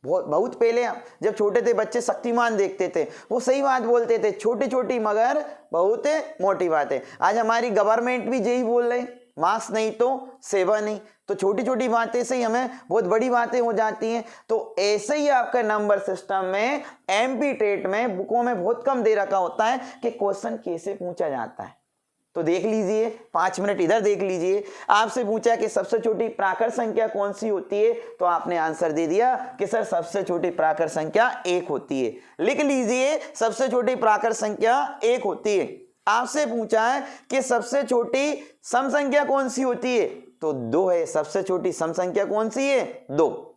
बहुत पहले जब छोटे थे बच्चे शक्तिमान देखते थे, वो सही बात बोलते थे, छोटी छोटी मगर बहुत मोटी बातें। आज हमारी गवर्नमेंट भी यही बोल रहे, मार्क्स नहीं तो सेवा नहीं, तो छोटी छोटी बातें से ही हमें बहुत बड़ी बातें हो जाती हैं। तो ऐसे ही आपका नंबर सिस्टम में एमपी टेट में बुकों में बहुत कम दे रखा होता है कि क्वेश्चन कैसे पूछा जाता है। तो देख लीजिए, 5 मिनट इधर देख लीजिए, आपसे पूछा कि सबसे छोटी प्राकृत संख्या कौन सी होती है, तो आपने आंसर दे दिया कि सर सबसे छोटी प्राकृत संख्या 1 होती है। लिख लीजिए, सबसे छोटी प्राकृत संख्या 1 होती है। आपसे पूछा है कि सबसे छोटी सम संख्या कौन सी होती है, तो 2 है। सबसे छोटी सम संख्या कौन सी है, 2।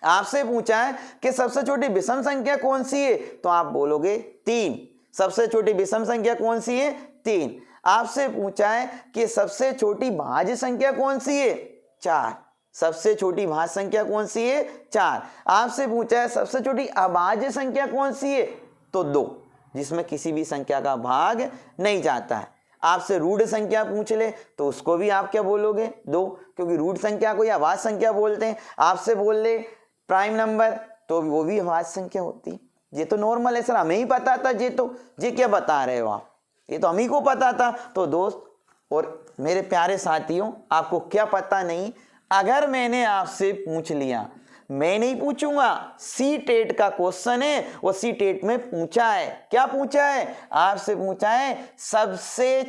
आपसे पूछा है कि सबसे छोटी विषम संख्या कौन सी है, तो आप बोलोगे 3। सबसे छोटी विषम संख्या कौन सी है, 3। आपसे पूछा है कि सबसे छोटी भाज्य संख्या कौन सी है, 4। सबसे छोटी भाज्य संख्या कौन सी है, 4। आपसे पूछा है सबसे छोटी अभाज्य संख्या कौन सी है, तो 2, जिसमें किसी भी संख्या का भाग नहीं जाता है। आपसे रूढ़ संख्या पूछ ले तो उसको भी आप क्या बोलोगे, 2, क्योंकि रूढ़ संख्या को या अभाज्य संख्या बोलते हैं। आपसे बोल ले प्राइम नंबर, तो वो भी अभाज्य संख्या होती। ये तो नॉर्मल है सर, हमें ही पता था, ये क्या बता रहे हो आप, ये तो हम ही को पता था। तो दोस्त और मेरे प्यारे साथियों, आपको क्या पता नहीं, अगर मैंने आपसे पूछ लिया, मैं नहीं पूछूंगा, सी टेट का क्वेश्चन है, वो सी टेट में पूछा है। क्या पूछा है? आपसे पूछा है सबसे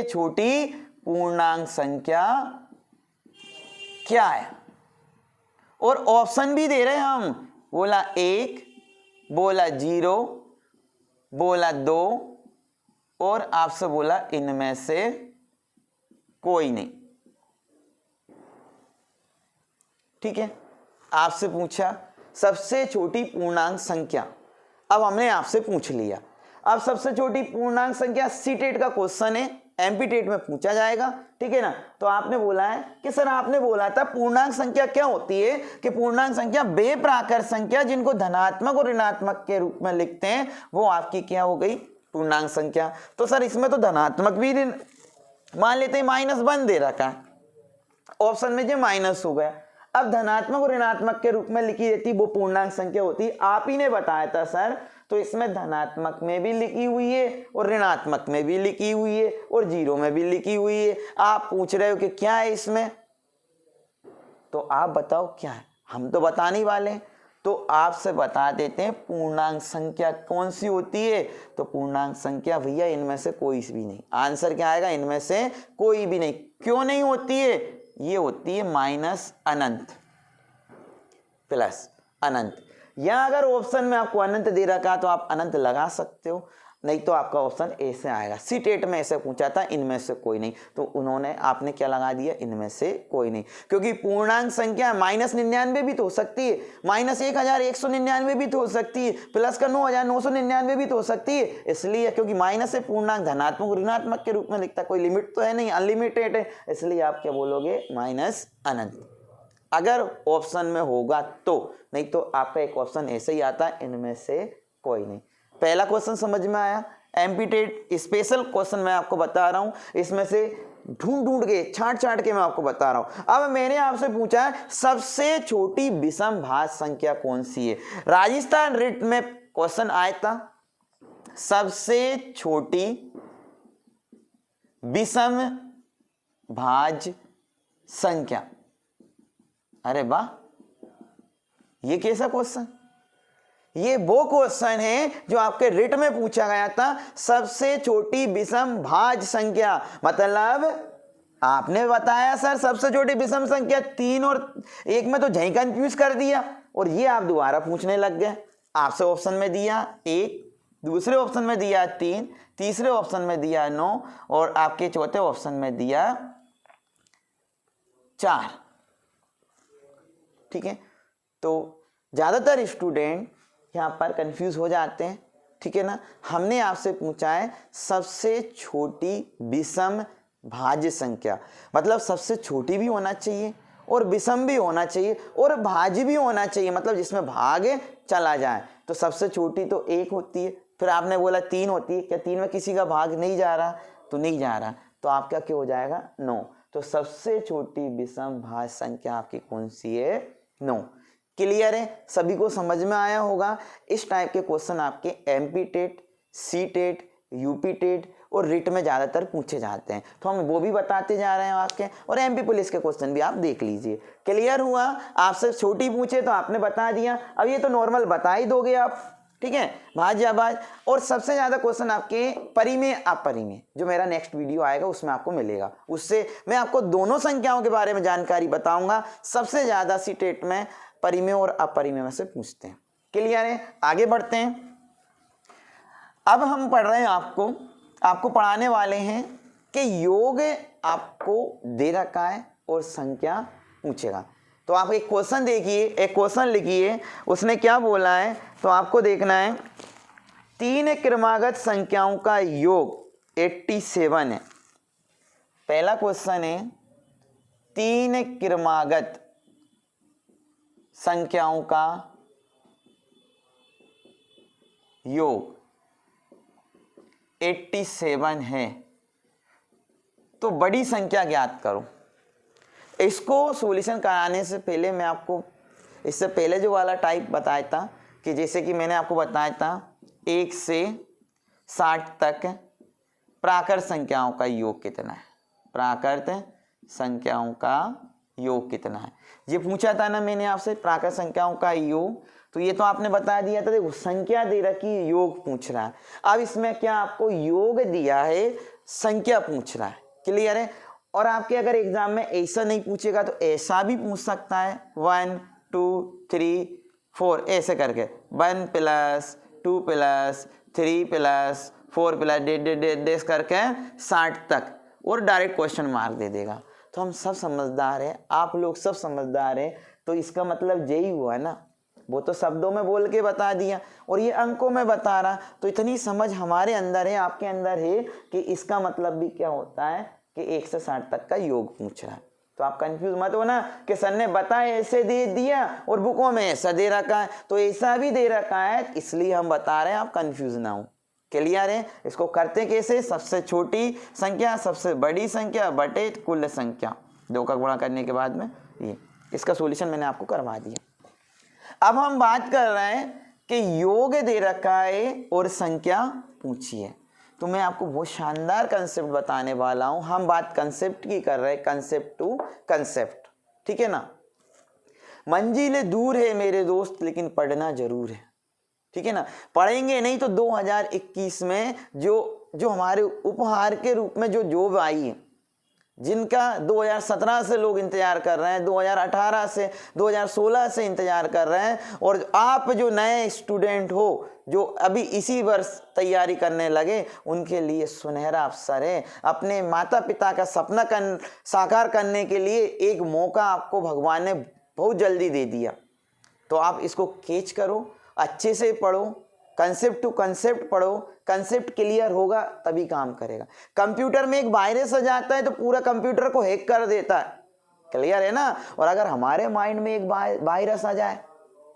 छोटी पूर्णांक संख्या क्या है, और ऑप्शन भी दे रहे हम, बोला 1, बोला 0, बोला 2 और आपसे बोला इनमें से कोई नहीं। ठीक है, आपसे पूछा सबसे छोटी पूर्णांक संख्या, अब हमने आपसे पूछ लिया। अब सबसे छोटी पूर्णांक संख्या सी टेट का क्वेश्चन है, एमपी टेट में पूछा जाएगा, ठीक है ना। तो आपने बोला है कि सर आपने बोला था पूर्णांक संख्या क्या होती है, कि पूर्णांक संख्या वे प्राकृत संख्या जिनको धनात्मक और ऋणात्मक के रूप में लिखते हैं, वो आपकी क्या हो गई, पूर्णांक संख्या। तो सर इसमें तो धनात्मक भी मान लेते हैं, -1 दे रखा है ऑप्शन में, जो माइनस हो गया। अब धनात्मक और ऋणात्मक के रूप में लिखी रहती वो पूर्णांक संख्या होती, आप ही ने बताया था सर। तो इसमें धनात्मक में भी लिखी हुई है और ऋणात्मक में भी लिखी हुई है और 0 में भी लिखी हुई है। आप पूछ रहे हो कि क्या है इसमें, तो आप बताओ क्या है, हम तो बताने वाले हैं। तो आपसे बता देते हैं पूर्णांक संख्या कौन सी होती है। तो पूर्णांक संख्या भैया इनमें से कोई भी नहीं, आंसर क्या आएगा, इनमें से कोई भी नहीं। क्यों नहीं होती है, ये होती है माइनस अनंत प्लस अनंत। या अगर ऑप्शन में आपको अनंत दे रखा तो आप अनंत लगा सकते हो, नहीं तो आपका ऑप्शन ऐसे आएगा। सी टेट में ऐसे पूछा था इनमें से कोई नहीं, तो उन्होंने आपने क्या लगा दिया, इनमें से कोई नहीं। क्योंकि पूर्णांक संख्या -99 भी तो हो सकती है, -1199 भी तो हो सकती है, प्लस का 9999 भी तो हो सकती है। इसलिए क्योंकि माइनस से पूर्णांक धनात्मक ऋणात्मक के रूप में लिखता है, कोई लिमिट तो है नहीं, अनलिमिटेड है। इसलिए आप क्या बोलोगे, माइनस अनंत अगर ऑप्शन में होगा तो, नहीं तो आपका एक ऑप्शन ऐसे ही आता है, इनमें से कोई नहीं। पहला क्वेश्चन समझ में आया, एमपी टेट स्पेशल क्वेश्चन मैं आपको बता रहा हूं, इसमें से ढूंढ के छांट के मैं आपको बता रहा हूं। अब मैंने आपसे पूछा है सबसे छोटी विषम भाज्य संख्या कौन सी है। राजस्थान रिट में क्वेश्चन आया था, सबसे छोटी विषम भाज्य संख्या। अरे वाह, ये कैसा क्वेश्चन? ये वो क्वेश्चन है जो आपके रिट में पूछा गया था, सबसे छोटी विषम भाज्य संख्या। मतलब आपने बताया सर सबसे छोटी विषम संख्या 3 और 1 में, तो यही कंफ्यूज कर दिया और ये आप दोबारा पूछने लग गए। आपसे ऑप्शन में दिया 1, दूसरे ऑप्शन में दिया 3, तीसरे ऑप्शन में दिया 9 और आपके चौथे ऑप्शन में दिया 4। ठीक है, तो ज़्यादातर स्टूडेंट यहाँ पर कंफ्यूज हो जाते हैं। ठीक है ना, हमने आपसे पूछा है सबसे छोटी विषम भाज्य संख्या, मतलब सबसे छोटी भी होना चाहिए और विषम भी होना चाहिए और भाज्य भी होना चाहिए, मतलब जिसमें भाग चला जाए। तो सबसे छोटी तो 1 होती है, फिर आपने बोला 3 होती है, क्या 3 में किसी का भाग नहीं जा रहा? तो नहीं जा रहा, तो आपका क्या हो जाएगा? 9। तो सबसे छोटी विषम भाज्य संख्या आपकी कौन सी है? 9। क्लियर है? सभी को समझ में आया होगा। इस टाइप के क्वेश्चन आपके MP TET, CTET, UP TET और रिट में ज़्यादातर पूछे जाते हैं, तो हम वो भी बताते जा रहे हैं आपके, और एमपी पुलिस के क्वेश्चन भी आप देख लीजिए। क्लियर हुआ? आपसे छोटी पूछे तो आपने बता दिया, अब ये तो नॉर्मल बता ही दोगे आप। ठीक है, भाज्य अभाज्य। और सबसे ज़्यादा क्वेश्चन आपके परिमेय अपरिमेय, जो मेरा नेक्स्ट वीडियो आएगा उसमें आपको मिलेगा, उससे मैं आपको दोनों संख्याओं के बारे में जानकारी बताऊंगा। सबसे ज़्यादा सी टेट में परिमेय और अपरिमेय में से पूछते हैं। क्लियर है? आगे बढ़ते हैं। अब हम पढ़ रहे हैं, आपको पढ़ाने वाले हैं कि योग आपको दे रखा है और संख्या पूछेगा। तो आप एक क्वेश्चन देखिए, एक क्वेश्चन लिखिए, उसने क्या बोला है तो आपको देखना है। 3 क्रमागत संख्याओं का योग 87 है। पहला क्वेश्चन है 3 क्रमागत संख्याओं का योग 87 है, तो बड़ी संख्या ज्ञात करो। इसको सॉल्यूशन कराने से पहले मैं आपको इससे पहले जो वाला टाइप बताया था कि जैसे कि मैंने आपको बताया था 1 से 60 तक प्राकृत संख्याओं का योग कितना है, प्राकृत संख्याओं का योग कितना है, ये पूछा था ना मैंने आपसे, प्राकृत संख्याओं का योग। तो ये तो आपने बता दिया था, देखो संख्या दे रखी, योग पूछ रहा है। अब इसमें क्या आपको योग दिया है, संख्या पूछ रहा है। क्लियर है? और आपके अगर एग्जाम में ऐसा नहीं पूछेगा तो ऐसा भी पूछ सकता है 1 2 3 4 ऐसे करके 1 + 2 + 3 + 4 + करके 60 तक, और डायरेक्ट क्वेश्चन मार्क दे देगा। तो हम सब समझदार हैं, आप लोग सब समझदार हैं, तो इसका मतलब यही हुआ ना, वो तो शब्दों में बोल के बता दिया और ये अंकों में बता रहा। तो इतनी समझ हमारे अंदर है, आपके अंदर है कि इसका मतलब भी क्या होता है कि 1 से 60 तक का योग पूछ रहा है। तो आप कंफ्यूज मत हो ना कि सर ने बताया ऐसे दे दिया और बुकों में ऐसा दे रखा है, तो ऐसा भी दे रखा है, इसलिए हम बता रहे हैं, आप कंफ्यूज ना हो। क्लियर है? इसको करते कैसे? सबसे छोटी संख्या सबसे बड़ी संख्या बटे कुल संख्या, 2 का गुणा करने के बाद में ये, इसका सॉल्यूशन मैंने आपको करवा दिया। अब हम बात कर रहे हैं कि योग दे रखा है और संख्या पूछी है, तो मैं आपको बहुत शानदार कंसेप्ट बताने वाला हूं। हम बात कंसेप्ट की कर रहे हैं, कंसेप्ट टू कंसेप्ट। ठीक है ना? मंजिलें दूर है मेरे दोस्त, लेकिन पढ़ना जरूर है। ठीक है ना? पढ़ेंगे नहीं तो 2021 में जो हमारे उपहार के रूप में जो जॉब आई है, जिनका 2017 से लोग इंतजार कर रहे हैं, 2018 से 2016 से इंतजार कर रहे हैं, और आप जो नए स्टूडेंट हो जो अभी इसी वर्ष तैयारी करने लगे, उनके लिए सुनहरा अवसर है। अपने माता पिता का सपना साकार करने के लिए एक मौका आपको भगवान ने बहुत जल्दी दे दिया। तो आप इसको कैच करो, अच्छे से पढ़ो, कंसेप्ट टू कंसेप्ट पढ़ो, कंसेप्ट क्लियर होगा तभी काम करेगा। कंप्यूटर में एक वायरस आ जाता है तो पूरा कंप्यूटर को हैक कर देता है। क्लियर है ना? और अगर हमारे माइंड में एक वायरस आ जाए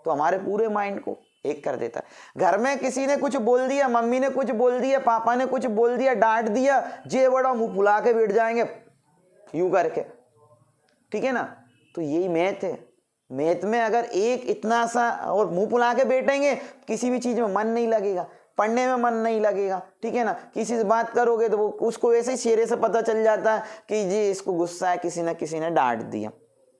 तो हमारे पूरे माइंड को हैक कर देता है। घर में किसी ने कुछ बोल दिया, मम्मी ने कुछ बोल दिया, पापा ने कुछ बोल दिया, डांट दिया, जे बड़ा मुंह फुला के बैठ जाएंगे यूं करके। ठीक है ना? तो यही मैथ है। मैथ में अगर एक इतना सा और मुंह फुला के बैठेंगे, किसी भी चीज में मन नहीं लगेगा, पढ़ने में मन नहीं लगेगा। ठीक है ना? किसी से बात करोगे तो वो उसको ऐसे ही चेहरे से पता चल जाता है कि जी इसको गुस्सा है, किसी ने डांट दिया।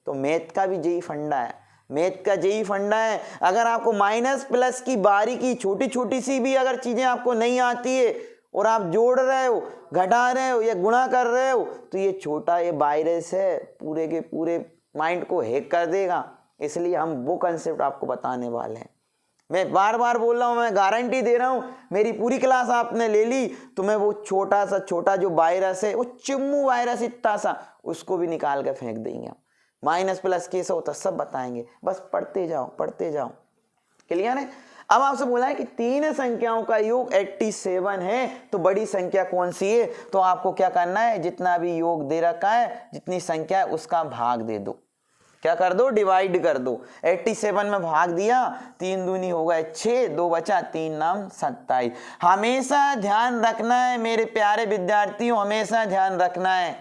तो मैथ का भी यही फंडा है। मैथ का यही फंडा है। अगर आपको माइनस प्लस की बारीकी छोटी छोटी सी भी अगर चीजें आपको नहीं आती है और आप जोड़ रहे हो, घटा रहे हो या गुणा कर रहे हो, तो ये छोटा ये वायरस है, पूरे के पूरे माइंड को हैक कर देगा। इसलिए हम वो कंसेप्ट आपको बताने वाले हैं। मैं बार बार बोल रहा हूँ, मैं गारंटी दे रहा हूँ, मेरी पूरी क्लास आपने ले ली तो मैं वो छोटा सा छोटा जो वायरस है, वो चिम्मू वायरस इतना सा, उसको भी निकाल कर फेंक देंगे हम। माइनस प्लस कैसे होता सब बताएंगे, बस पढ़ते जाओ पढ़ते जाओ। क्लियर है? अब आपसे बोला है कि 3 संख्याओं का योग 87 है, तो बड़ी संख्या कौन सी है? तो आपको क्या करना है, जितना भी योग दे रखा है, जितनी संख्या है उसका भाग दे दो। क्या कर दो? डिवाइड कर दो। 87 में भाग दिया, 3 दूनी हो गए 6, 2 बचा, 3 नाम 27। हमेशा ध्यान रखना है मेरे प्यारे विद्यार्थियों, हमेशा ध्यान रखना है।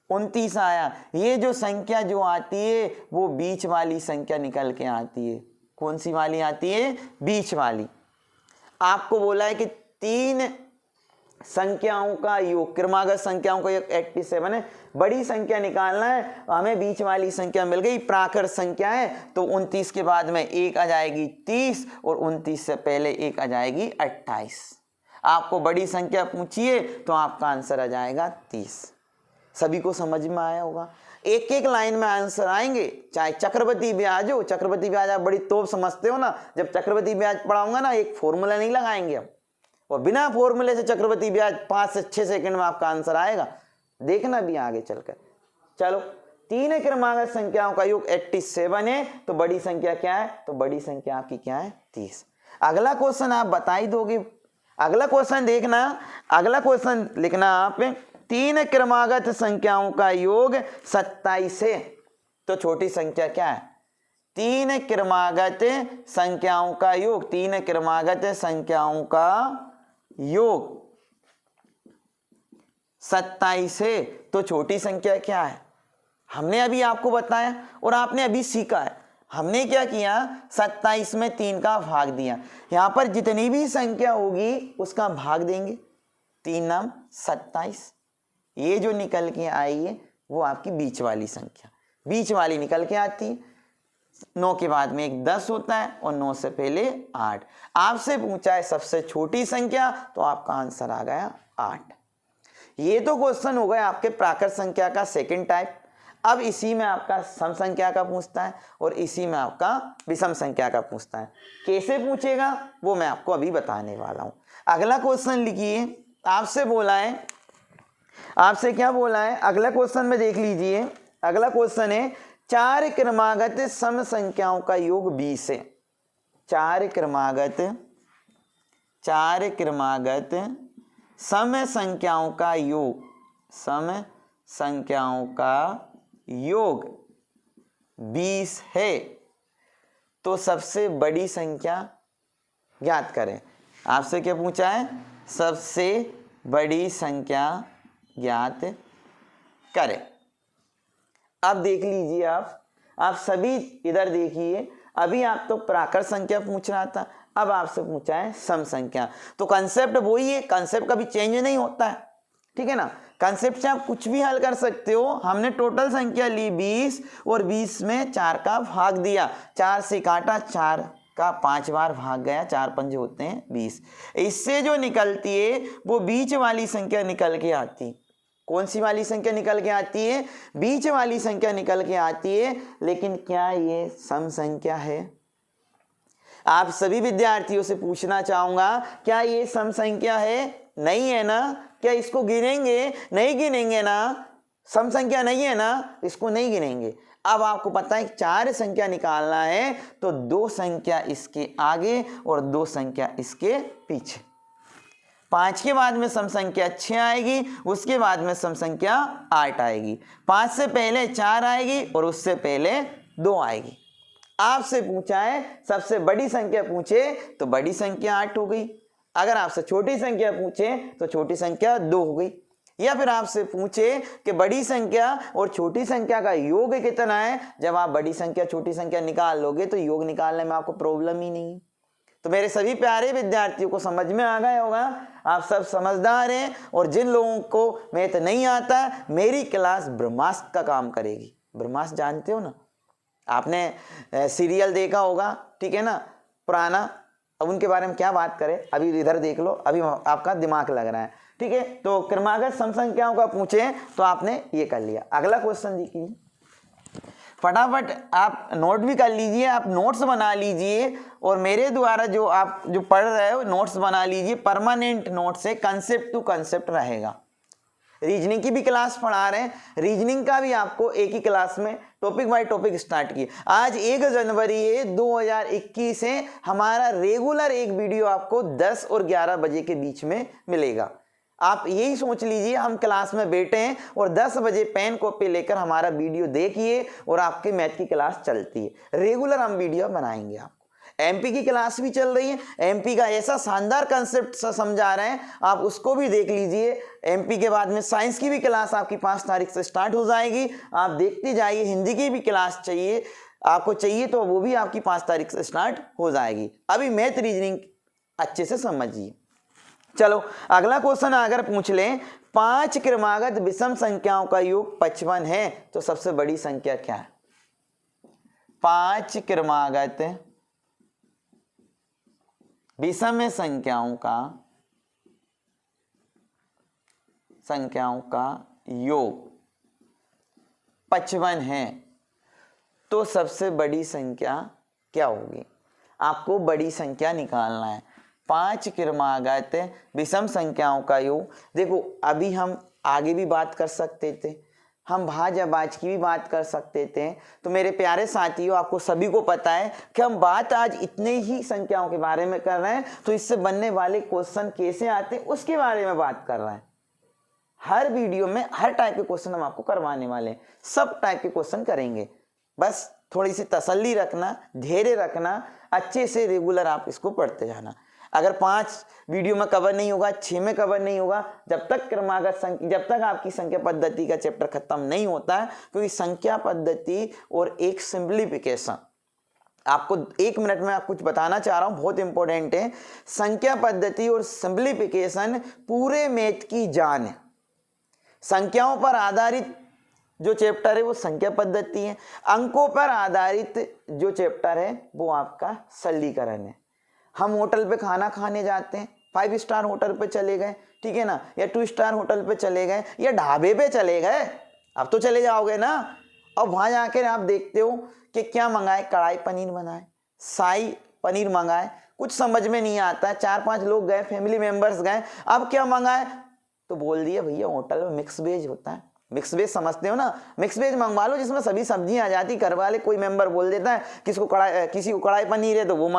29 आया। ये जो संख्या जो आती है वो बीच वाली संख्या निकल के आती है। कौन सी वाली आती है? बीच वाली। आपको बोला है कि 3 संख्याओं का योग, क्रमागत संख्याओं का योग 87 है। बड़ी संख्या निकालना है, हमें बीच वाली संख्या मिल गई, प्राकृत संख्या है, तो 29 के बाद में 1 आ जाएगी 30 और 29 से पहले 1 आ जाएगी 28। आपको बड़ी संख्या पूछिए तो आपका आंसर आ जाएगा 30। सभी को समझ में आया होगा? एक एक लाइन में आंसर आएंगे। चाहे चक्रवृद्धि ब्याज हो, चक्रवृद्धि ब्याज आप बड़ी तोप समझते हो ना, जब चक्रवृद्धि ब्याज पढ़ाऊंगा ना, एक फॉर्मूला नहीं लगाएंगे हम, और बिना फॉर्मूले से चक्रवृद्धि ब्याज 5 से 6 सेकंड में आपका आंसर आएगा। देखना भी आगे चलकर। चलो, 3 क्रमागत संख्याओं का योग 87 है, तो बड़ी संख्या क्या है? तो बड़ी संख्या आपकी क्या है? 30। अगला क्वेश्चन आप बता ही दोगे। अगला क्वेश्चन देखना, अगला क्वेश्चन लिखना आप, 3 क्रमागत संख्याओं का योग 27 है, तो छोटी संख्या क्या है? 3 क्रमागत संख्याओं का योग, 3 क्रमागत संख्याओं का योग 27 है, तो छोटी संख्या क्या है? हमने अभी आपको बताया और आपने अभी सीखा है। हमने क्या किया? 27 में 3 का भाग दिया। यहां पर जितनी भी संख्या होगी उसका भाग देंगे। 3 नाम 27। ये जो निकल के आई है वो आपकी बीच वाली संख्या, बीच वाली निकल के आती है। 9 के बाद में एक 10 होता है और 9 से पहले 8। आपसे पूछा है सबसे छोटी संख्या, तो आपका आंसर आ गया 8। ये तो क्वेश्चन हो गया आपके प्राकृत संख्या का सेकंड टाइप। अब इसी में आपका सम संख्या का पूछता है और इसी में आपका विषम संख्या का पूछता है। कैसे पूछेगा वो मैं आपको अभी बताने वाला हूं। अगला क्वेश्चन लिखिए। आपसे बोला है, आपसे क्या बोला है? अगला क्वेश्चन में देख लीजिए। अगला क्वेश्चन है 4 क्रमागत सम संख्याओं का योग 20 है। 4 क्रमागत सम संख्याओं का योग, सम संख्याओं का योग 20 है, तो सबसे बड़ी संख्या ज्ञात करें। आपसे क्या पूछा है? सबसे बड़ी संख्या ज्ञात करें। अब देख लीजिए, आप सभी इधर देखिए। अभी आप तो प्राकृत संख्या पूछ रहा था, अब आपसे पूछा है सम संख्या। तो कंसेप्ट वही है, कंसेप्ट कभी चेंज नहीं होता है, ठीक है ना। कंसेप्ट से आप कुछ भी हल कर सकते हो। हमने टोटल संख्या ली 20 और 20 में 4 का भाग दिया, 4 से काटा, 4 का 5 बार भाग गया, 4 पंजे होते हैं 20। इससे जो निकलती है वो बीच वाली संख्या निकल के आती। कौन सी वाली संख्या निकल के आती है? बीच वाली संख्या निकल के आती है। लेकिन क्या ये सम संख्या है? आप सभी विद्यार्थियों से पूछना चाहूंगा, क्या ये सम संख्या है? नहीं है ना। क्या इसको गिनेंगे? नहीं गिनेंगे ना। सम संख्या नहीं है ना, इसको नहीं गिनेंगे। अब आपको पता है 4 संख्या निकालना है, तो 2 संख्या इसके आगे और 2 संख्या इसके पीछे। 5 के बाद में सम संख्या 6 आएगी, उसके बाद में सम संख्या 8 आएगी। 5 से पहले 4 आएगी और उससे पहले 2 आएगी। आपसे पूछा है सबसे बड़ी संख्या पूछे तो बड़ी संख्या 8 हो गई। अगर आपसे छोटी संख्या पूछे तो छोटी संख्या 2 हो गई। या फिर आपसे पूछे कि बड़ी संख्या और छोटी संख्या का योग कितना है, जब आप बड़ी संख्या छोटी संख्या निकाल लोगे तो योग निकालने में आपको प्रॉब्लम ही नहीं। तो मेरे सभी प्यारे विद्यार्थियों को समझ में आ गया होगा, आप सब समझदार हैं। और जिन लोगों को मैथ नहीं आता, मेरी क्लास ब्रह्मास्त्र का काम करेगी। ब्रह्मास्त्र जानते हो ना, आपने सीरियल देखा होगा, ठीक है ना, पुराना। अब उनके बारे में क्या बात करें, अभी इधर देख लो, अभी आपका दिमाग लग रहा है, ठीक है। तो क्रमागत सम संख्याओं का पूछे तो आपने ये कर लिया। अगला क्वेश्चन देखिए, फटाफट आप नोट भी कर लीजिए, आप नोट्स बना लीजिए और मेरे द्वारा जो आप जो पढ़ रहे हो नोट्स बना लीजिए। परमानेंट नोट से कंसेप्ट टू कंसेप्ट रहेगा। रीजनिंग की भी क्लास पढ़ा रहे हैं, रीजनिंग का भी आपको एक ही क्लास में टॉपिक बाय टॉपिक स्टार्ट किए। आज 1 जनवरी 2021 से हमारा रेगुलर एक वीडियो आपको 10 और 11 बजे के बीच में मिलेगा। आप यही सोच लीजिए हम क्लास में बैठे हैं और 10 बजे पेन कॉपी लेकर हमारा वीडियो देखिए और आपके मैथ की क्लास चलती है। रेगुलर हम वीडियो बनाएंगे। आपको एमपी की क्लास भी चल रही है, एमपी का ऐसा शानदार कंसेप्ट समझा रहे हैं, आप उसको भी देख लीजिए। एमपी के बाद में साइंस की भी क्लास आपकी 5 तारीख से स्टार्ट हो जाएगी, आप देखते जाइए। हिंदी की भी क्लास चाहिए आपको चाहिए तो वो भी आपकी 5 तारीख से स्टार्ट हो जाएगी। अभी मैथ रीजनिंग अच्छे से समझिए। चलो अगला क्वेश्चन अगर पूछ लें, 5 क्रमागत विषम संख्याओं का योग 55 है तो सबसे बड़ी संख्या क्या है? 5 क्रमागत विषम संख्याओं का योग 55 है तो सबसे बड़ी संख्या क्या होगी? आपको बड़ी संख्या निकालना है। 5 क्रमागत विषम संख्याओं का योग। देखो अभी हम आगे भी बात कर सकते थे, हम भाज्य बाज की भी बात कर सकते थे। तो मेरे प्यारे साथियों, आपको सभी को पता है कि हम बात आज इतने ही संख्याओं के बारे में कर रहे हैं, तो इससे बनने वाले क्वेश्चन कैसे आते हैं उसके बारे में बात कर रहे हैं। हर वीडियो में हर टाइप के क्वेश्चन हम आपको करवाने वाले हैं, सब टाइप के क्वेश्चन करेंगे। बस थोड़ी सी तसल्ली रखना, धैर्य रखना, अच्छे से रेगुलर आप इसको पढ़ते जाना। अगर 5 वीडियो में कवर नहीं होगा, 6 में कवर नहीं होगा, जब तक आपकी संख्या पद्धति का चैप्टर खत्म नहीं होता है। क्योंकि संख्या पद्धति और एक सिंप्लीफिकेशन, आपको 1 मिनट में आप कुछ बताना चाह रहा हूं, बहुत इंपॉर्टेंट है। संख्या पद्धति और सिंप्लीफिकेशन पूरे मैथ की जान है। संख्याओं पर आधारित जो चैप्टर है वो संख्या पद्धति है, अंकों पर आधारित जो चैप्टर है वो आपका सरलीकरण है। हम होटल पे खाना खाने जाते हैं, 5 स्टार होटल पे चले गए, ठीक है ना, या 2 स्टार होटल पे चले गए, या ढाबे पे चले गए, अब तो चले जाओगे ना। और वहां जाकर आप देखते हो कि क्या मंगाए, कढ़ाई पनीर बनाए, शाही पनीर मंगाए, कुछ समझ में नहीं आता। 4-5 लोग गए, फैमिली मेंबर्स गए, अब क्या मंगाए, तो बोल दिया भैया होटल में मिक्स वेज होता है। मिक्स वेज समझते हो ना, मिक्स वेज मंगवा लो जिसमें सभी सब्जियां आ जाती। घर वाले कोई मेंबर बोल देता है किसी को कढ़ाई पनीर है तो वो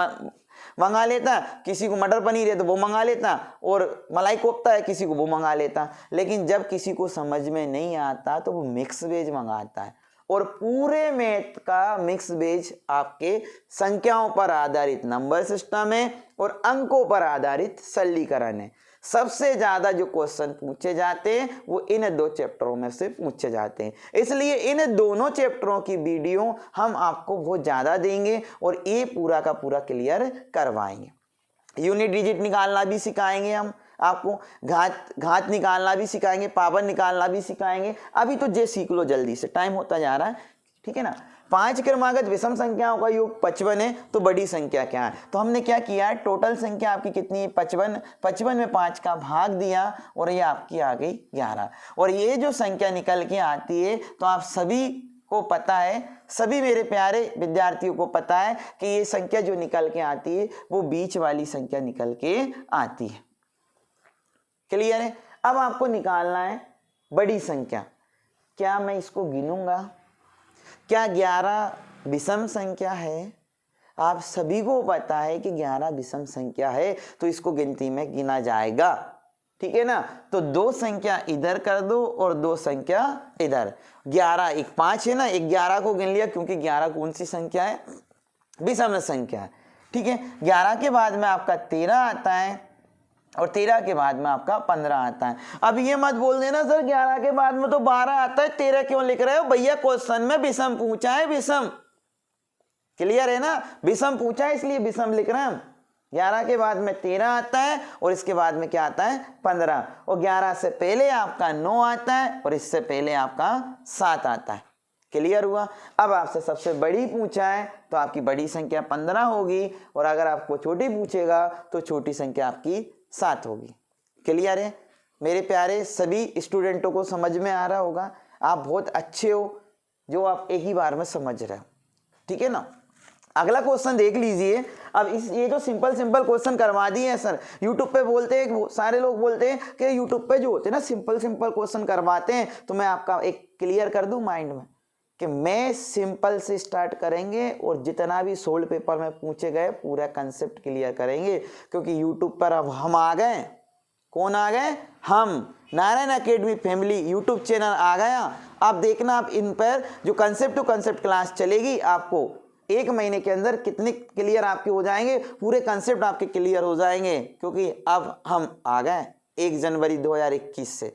मंगा लेता, किसी को मटर पनीर है तो वो मंगा लेता, और मलाई कोफ्ता है किसी को वो मंगा लेता। लेकिन जब किसी को समझ में नहीं आता तो वो मिक्स वेज मंगाता है। और पूरे मैथ का मिक्स वेज आपके संख्याओं पर आधारित नंबर सिस्टम है और अंकों पर आधारित सरलीकरण है। सबसे ज्यादा जो क्वेश्चन पूछे जाते हैं वो इन 2 चैप्टरों में से पूछे जाते हैं, इसलिए इन दोनों चैप्टरों की वीडियो हम आपको बहुत ज्यादा देंगे और ये पूरा का पूरा क्लियर करवाएंगे। यूनिट डिजिट निकालना भी सिखाएंगे हम आपको, घात निकालना भी सिखाएंगे, पावर निकालना भी सिखाएंगे। अभी तो जे सीख लो जल्दी से, टाइम होता जा रहा है, ठीक है ना। 5 क्रमागत विषम संख्याओं का योग 55 है तो बड़ी संख्या क्या है? तो हमने क्या किया है, टोटल संख्या आपकी कितनी है 55 में 5 का भाग दिया और ये आपकी आ गई 11। और ये जो संख्या निकल के आती है तो आप सभी को पता है, सभी मेरे प्यारे विद्यार्थियों को पता है कि ये संख्या जो निकल के आती है वो बीच वाली संख्या निकल के आती है। क्लियर है? अब आपको निकालना है बड़ी संख्या। क्या मैं इसको गिनूंगा? क्या 11 विषम संख्या है? आप सभी को पता है कि 11 विषम संख्या है तो इसको गिनती में गिना जाएगा, ठीक है ना। तो 2 संख्या इधर कर दो और 2 संख्या इधर। 11 एक 5 है ना, 11 को गिन लिया क्योंकि 11 कौन सी संख्या है? विषम संख्या है, ठीक है। 11 के बाद में आपका 13 आता है और 13 के बाद में आपका 15 आता है। अब ये मत बोल देना सर 11 के बाद में तो 12 आता है, 13 क्यों लिख रहे हो? भैया क्वेश्चन में विषम पूछा है, विषम। क्लियर है ना, विषम पूछा है इसलिए विषम लिख रहे हैं हम। 11 के बाद में 13 आता है और इसके बाद में क्या आता है? 15। और 11 से पहले आपका 9 आता है और इससे पहले आपका 7 आता है। क्लियर हुआ। अब आपसे सबसे बड़ी पूछा है तो आपकी बड़ी संख्या 15 होगी, और अगर आपको छोटी पूछेगा तो छोटी संख्या आपकी 7 होगी। क्लियर है मेरे प्यारे सभी स्टूडेंटों को, समझ में आ रहा होगा। आप बहुत अच्छे हो जो आप एक ही बार में समझ रहे हो, ठीक है ना। अगला क्वेश्चन देख लीजिए। अब ये जो सिंपल क्वेश्चन करवा दिए हैं सर, यूट्यूब पे बोलते हैं, सारे लोग बोलते हैं कि यूट्यूब पे जो होते हैं ना सिंपल क्वेश्चन करवाते हैं, तो मैं आपका एक क्लियर कर दूं माइंड में कि मैं सिंपल से स्टार्ट करेंगे और जितना भी सोल्ड पेपर में पूछे गए पूरा कंसेप्ट क्लियर करेंगे, क्योंकि यूट्यूब पर अब हम आ गए। कौन आ गए? हम। Narayan academy family YouTube channel आ गया। आप देखना, आप इन पर जो कंसेप्ट टू कंसेप्ट क्लास चलेगी, आपको 1 महीने के अंदर कितने क्लियर आपके हो जाएंगे, पूरे कंसेप्ट आपके क्लियर हो जाएंगे, क्योंकि अब हम आ गए 1 जनवरी 2021 से।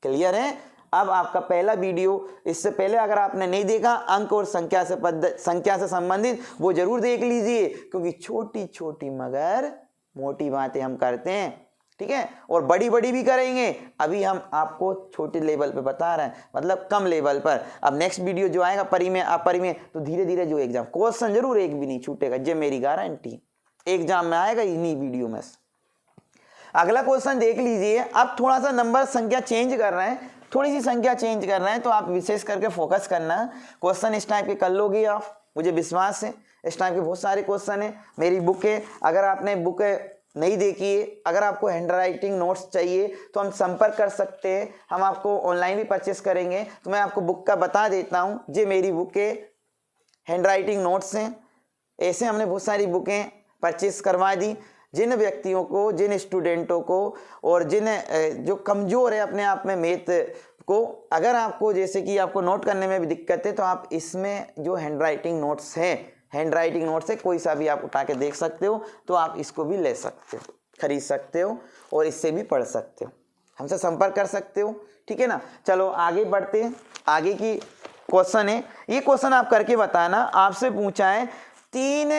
क्लियर है। अब आपका पहला वीडियो, इससे पहले अगर आपने नहीं देखा अंक और संख्या से संबंधित, वो जरूर देख लीजिए, क्योंकि छोटी छोटी मगर मोटी बातें हम करते हैं, ठीक है, और बड़ी बड़ी भी करेंगे। अभी हम आपको छोटे लेवल पे बता रहे हैं, मतलब कम लेवल पर। अब नेक्स्ट वीडियो जो आएगा परी में तो धीरे धीरे जो एग्जाम क्वेश्चन जरूर एक भी नहीं छूटेगा, ये मेरी गारंटी। एग्जाम में आएगा इन्हीं वीडियो में से। अगला क्वेश्चन देख लीजिए। अब थोड़ा सा नंबर संख्या चेंज कर रहे हैं, थोड़ी सी संख्या चेंज कर रहे हैं, तो आप विशेष करके फोकस करना। क्वेश्चन इस टाइप के कर लोगे आप, मुझे विश्वास है। इस टाइप के बहुत सारे क्वेश्चन है, मेरी बुक है। अगर आपने बुक नहीं देखिए, अगर आपको हैंड राइटिंग नोट्स चाहिए तो हम संपर्क कर सकते हैं, हम आपको ऑनलाइन भी परचेस करेंगे। तो मैं आपको बुक का बता देता हूँ, ये मेरी बुक है, हैंड राइटिंग नोट्स हैं। ऐसे हमने बहुत सारी बुकें परचेस करवा दी। जिन व्यक्तियों को, जिन स्टूडेंटों को, और जिन जो कमज़ोर है अपने आप में मैथ को, अगर आपको जैसे कि आपको नोट करने में भी दिक्कत है, तो आप इसमें जो हैंड राइटिंग नोट्स हैं, हैंड राइटिंग नोट से कोई सा भी आप उठा के देख सकते हो, तो आप इसको भी ले सकते हो, खरीद सकते हो और इससे भी पढ़ सकते हो, हमसे संपर्क कर सकते हो, ठीक है ना। चलो आगे बढ़ते हैं। आगे की क्वेश्चन है, ये क्वेश्चन आप करके बताना। आपसे पूछा है 3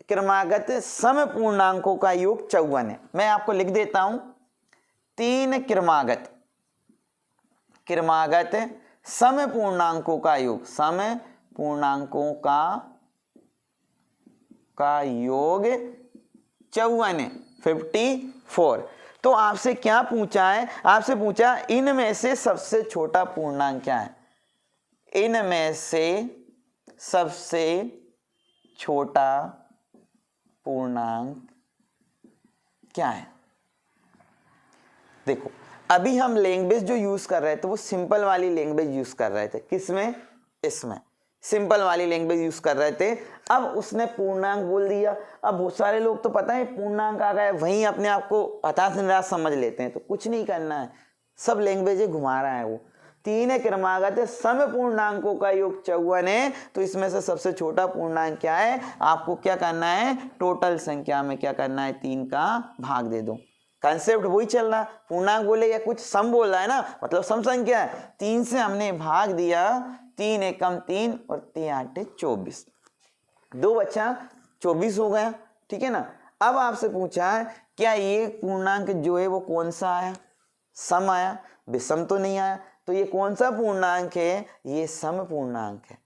क्रमागत सम पूर्णांकों का योग 54 है। मैं आपको लिख देता हूं, 3 क्रमागत सम पूर्णांकों का योग, सम पूर्णांकों का योग 54 54। तो आपसे क्या पूछा है? आपसे पूछा इनमें से सबसे छोटा पूर्णांक क्या है? इनमें से सबसे छोटा पूर्णांक क्या है? देखो, अभी हम लैंग्वेज जो यूज कर रहे थे वो सिंपल वाली लैंग्वेज यूज कर रहे थे। किसमें? इसमें सिंपल वाली लैंग्वेज यूज कर रहे थे। अब उसने पूर्णांक बोल दिया। अब बहुत सारे लोग तो पता है पूर्णांक आ गए, वहीं अपने आप को हताश निराश समझ लेते हैं। तो कुछ नहीं करना है, सब लैंग्वेज घुमा रहा है वो। 3 क्रमागत सम पूर्णांकों का योग 54 है, तो इसमें से सबसे छोटा पूर्णांक क्या है? आपको क्या करना है? टोटल संख्या में क्या करना है? 3 का भाग दे दो। कंसेप्ट वही चल रहा, पूर्णांक बोले या कुछ सम बोल रहा है ना, मतलब सम संख्या है। 3 से हमने भाग दिया, 3 एकम 3 और 3 आठे 24, 2 बच्चा 24 हो गया, ठीक है ना। अब आपसे पूछा है क्या ये पूर्णांक जो है वो कौन सा आया? सम आया, विषम तो नहीं आया। तो ये कौन सा पूर्णांक है? ये सम पूर्णांक है।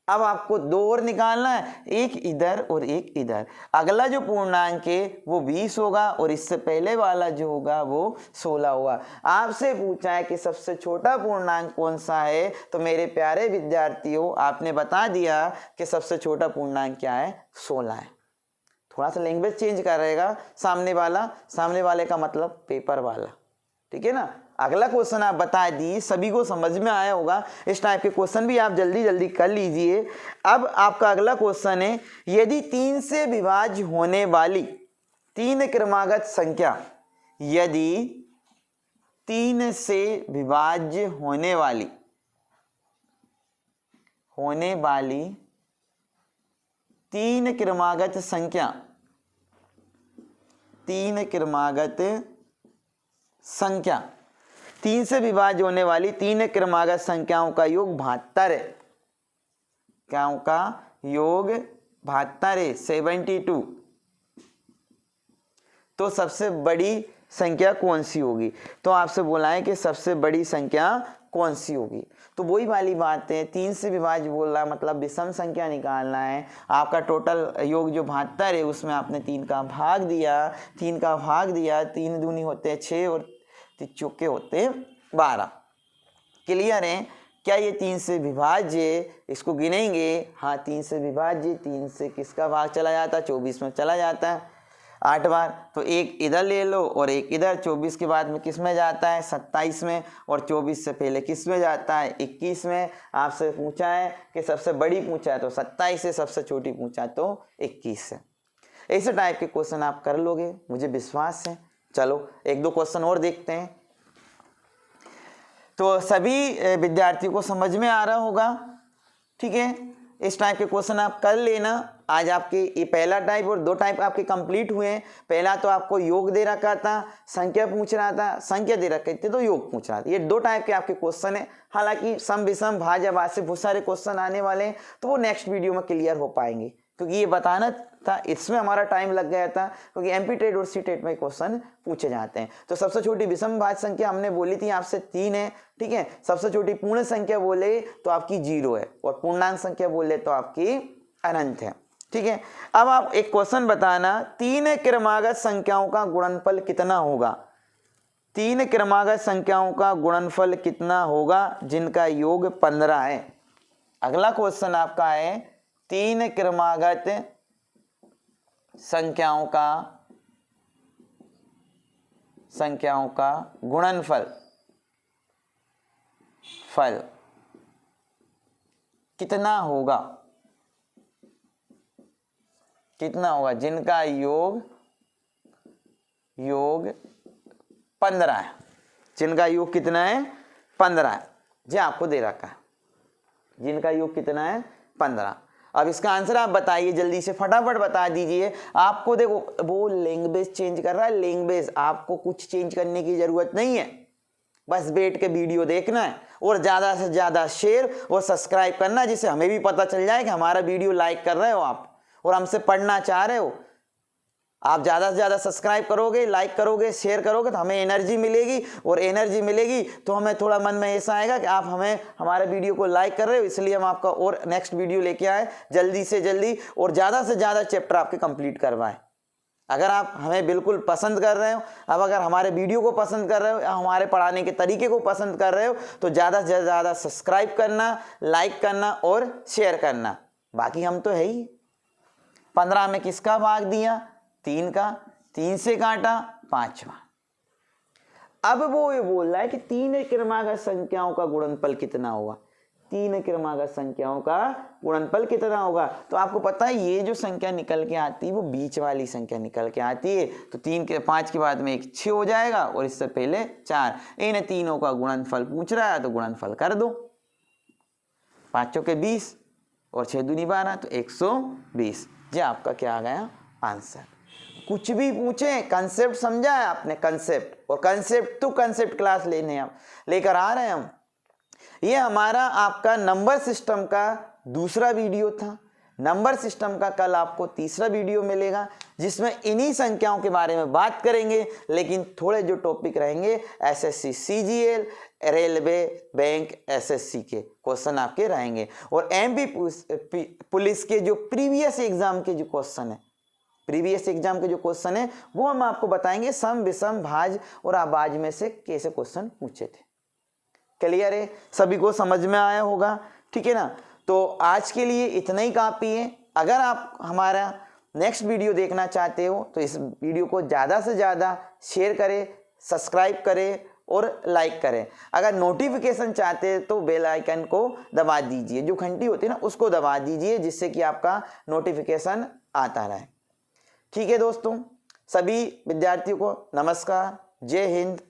अब आपको 2 और निकालना है, एक इधर और एक इधर। अगला जो पूर्णांक है वो 20 होगा और इससे पहले वाला जो होगा वो 16 होगा। आपसे पूछा है कि सबसे छोटा पूर्णांक कौन सा है, तो मेरे प्यारे विद्यार्थियों आपने बता दिया कि सबसे छोटा पूर्णांक क्या है? 16 है। थोड़ा सा लैंग्वेज चेंज करेगा सामने वाले का मतलब पेपर वाला, ठीक है ना। अगला क्वेश्चन आप बता दी, सभी को समझ में आया होगा। इस टाइप के क्वेश्चन भी आप जल्दी जल्दी कर लीजिए। अब आपका अगला क्वेश्चन है, यदि 3 से विभाज्य होने वाली 3 क्रमागत संख्या, यदि 3 से विभाज्य होने वाली 3 क्रमागत संख्या, 3 क्रमागत संख्या, 3 से विभाज्य होने वाली 3 क्रमागत संख्याओं का योग 72 है। क्या का योग 72 है, 72। तो सबसे बड़ी संख्या कौन सी होगी? तो आपसे बोला है कि सबसे बड़ी संख्या कौन सी होगी। तो वही वाली बात है, 3 से विभाज्य बोल रहा मतलब विषम संख्या निकालना है। आपका टोटल योग जो 72 है उसमें आपने 3 का भाग दिया, 3 दूनी होते हैं 6 और 3 चौके होते हैं 12। क्लियर है? क्या ये 3 से विभाज्य, इसको गिनेंगे, हाँ 3 से विभाज्य, 3 से किसका भाग चला जाता है, 24 में चला जाता है 8 बार। तो एक इधर ले लो और एक इधर, 24 के बाद में किस में जाता है, 27 में, और 24 से पहले किस में जाता है, 21 में। आपसे पूछा है कि सबसे बड़ी पूछा है तो 27 से, सबसे छोटी पूछा तो 21 से। ऐसे टाइप के क्वेश्चन आप कर लोगे, मुझे विश्वास है। चलो 1-2 क्वेश्चन और देखते हैं। तो सभी विद्यार्थियों को समझ में आ रहा होगा, ठीक है। इस टाइप के क्वेश्चन आप कर लेना। आज आपके ये पहला टाइप और 2 टाइप आपके कंप्लीट हुए हैं। पहला तो आपको योग दे रखा था, संख्या पूछ रहा था, संख्या दे रखे थे तो योग पूछ रहा था। ये 2 टाइप के आपके क्वेश्चन है। हालांकि सम विषम भाज्य भाज्य से बहुत सारे क्वेश्चन आने वाले हैं, तो वो नेक्स्ट वीडियो में क्लियर हो पाएंगे, क्योंकि ये बताना था, इसमें हमारा टाइम लग गया था, क्योंकि एमपी टेट और सी टेट में क्वेश्चन पूछे जाते हैं। तो सबसे छोटी विषम भाज्य संख्या हमने बोली थी आपसे 3 है, ठीक है। सबसे छोटी पूर्ण संख्या बोले तो आपकी 0 है, और पूर्णांक संख्या बोले तो आपकी अनंत है, ठीक है। अब आप एक क्वेश्चन बताना, 3 क्रमागत संख्याओं का गुणनफल कितना होगा। 3 क्रमागत संख्याओं का गुणनफल कितना होगा जिनका योग 15 है। अगला क्वेश्चन आपका है 3 क्रमागत संख्याओं का गुणनफल कितना होगा जिनका योग 15 है। जिनका योग कितना है, 15 है। जी आपको दे रखा है, जिनका योग कितना है, 15। अब इसका आंसर आप बताइए, जल्दी से फटाफट बता दीजिए। आपको देखो वो लैंग्वेज चेंज कर रहा है, लैंग्वेज, आपको कुछ चेंज करने की जरूरत नहीं है, बस बैठ के वीडियो देखना है और ज़्यादा से ज़्यादा शेयर और सब्सक्राइब करना है, जिससे हमें भी पता चल जाए कि हमारा वीडियो लाइक कर रहे हो आप और हमसे पढ़ना चाह रहे हो। आप ज़्यादा से ज़्यादा सब्सक्राइब करोगे, लाइक करोगे, शेयर करोगे तो हमें एनर्जी मिलेगी, और एनर्जी मिलेगी तो हमें थोड़ा मन में ऐसा आएगा कि आप हमारे वीडियो को लाइक कर रहे हो, इसलिए हम आपका और नेक्स्ट वीडियो लेके आए जल्दी से जल्दी, और ज़्यादा से ज़्यादा चैप्टर आपके कंप्लीट करवाएं। अगर आप हमें बिल्कुल पसंद कर रहे हो, अब अगर हमारे वीडियो को पसंद कर रहे हो या हमारे पढ़ाने के तरीके को पसंद कर रहे हो, तो ज़्यादा से ज़्यादा सब्सक्राइब करना, लाइक करना और शेयर करना। बाकी हम तो है ही। 15 में किसका भाग दिया, 3 का, 3 से काटा 5वां। अब वो ये बोल रहा है कि 3 क्रमागत संख्याओं का गुणनफल कितना होगा। 3 क्रमागत संख्याओं का गुणनफल कितना होगा। तो आपको पता है ये जो संख्या निकल के आती है वो बीच वाली संख्या निकल के आती है। तो 5 के बाद में एक 6 हो जाएगा और इससे पहले 4। इन तीनों का गुणनफल पूछ रहा है तो गुणनफल कर दो। 5 चौके 20 और 6 दूनी 12 तो 120। ये आपका क्या आ गया आंसर। कुछ भी पूछे, कंसेप्ट समझा है आपने, कंसेप्ट, और कंसेप्ट टू कंसेप्ट क्लास लेकर आ रहे हैं हम। ये हमारा आपका नंबर सिस्टम का दूसरा वीडियो था। नंबर सिस्टम का कल आपको तीसरा वीडियो मिलेगा, जिसमें इन्हीं संख्याओं के बारे में बात करेंगे, लेकिन थोड़े जो टॉपिक रहेंगे SSC CGL, railway, bank, SSC के क्वेश्चन आपके रहेंगे, और एमपी पुलिस के जो प्रीवियस एग्जाम के जो क्वेश्चन है वो हम आपको बताएंगे, सम विषम भाज्य और अभाज्य में से कैसे क्वेश्चन पूछे थे। क्लियर है, सभी को समझ में आया होगा, ठीक है ना। तो आज के लिए इतना ही काफ़ी है। अगर आप हमारा नेक्स्ट वीडियो देखना चाहते हो तो इस वीडियो को ज़्यादा से ज़्यादा शेयर करें, सब्सक्राइब करें और लाइक करें। अगर नोटिफिकेशन चाहते हैं तो बेल आइकन को दबा दीजिए, जो घंटी होती है ना उसको दबा दीजिए, जिससे कि आपका नोटिफिकेशन आता रहे। ठीक है दोस्तों, सभी विद्यार्थियों को नमस्कार, जय हिंद,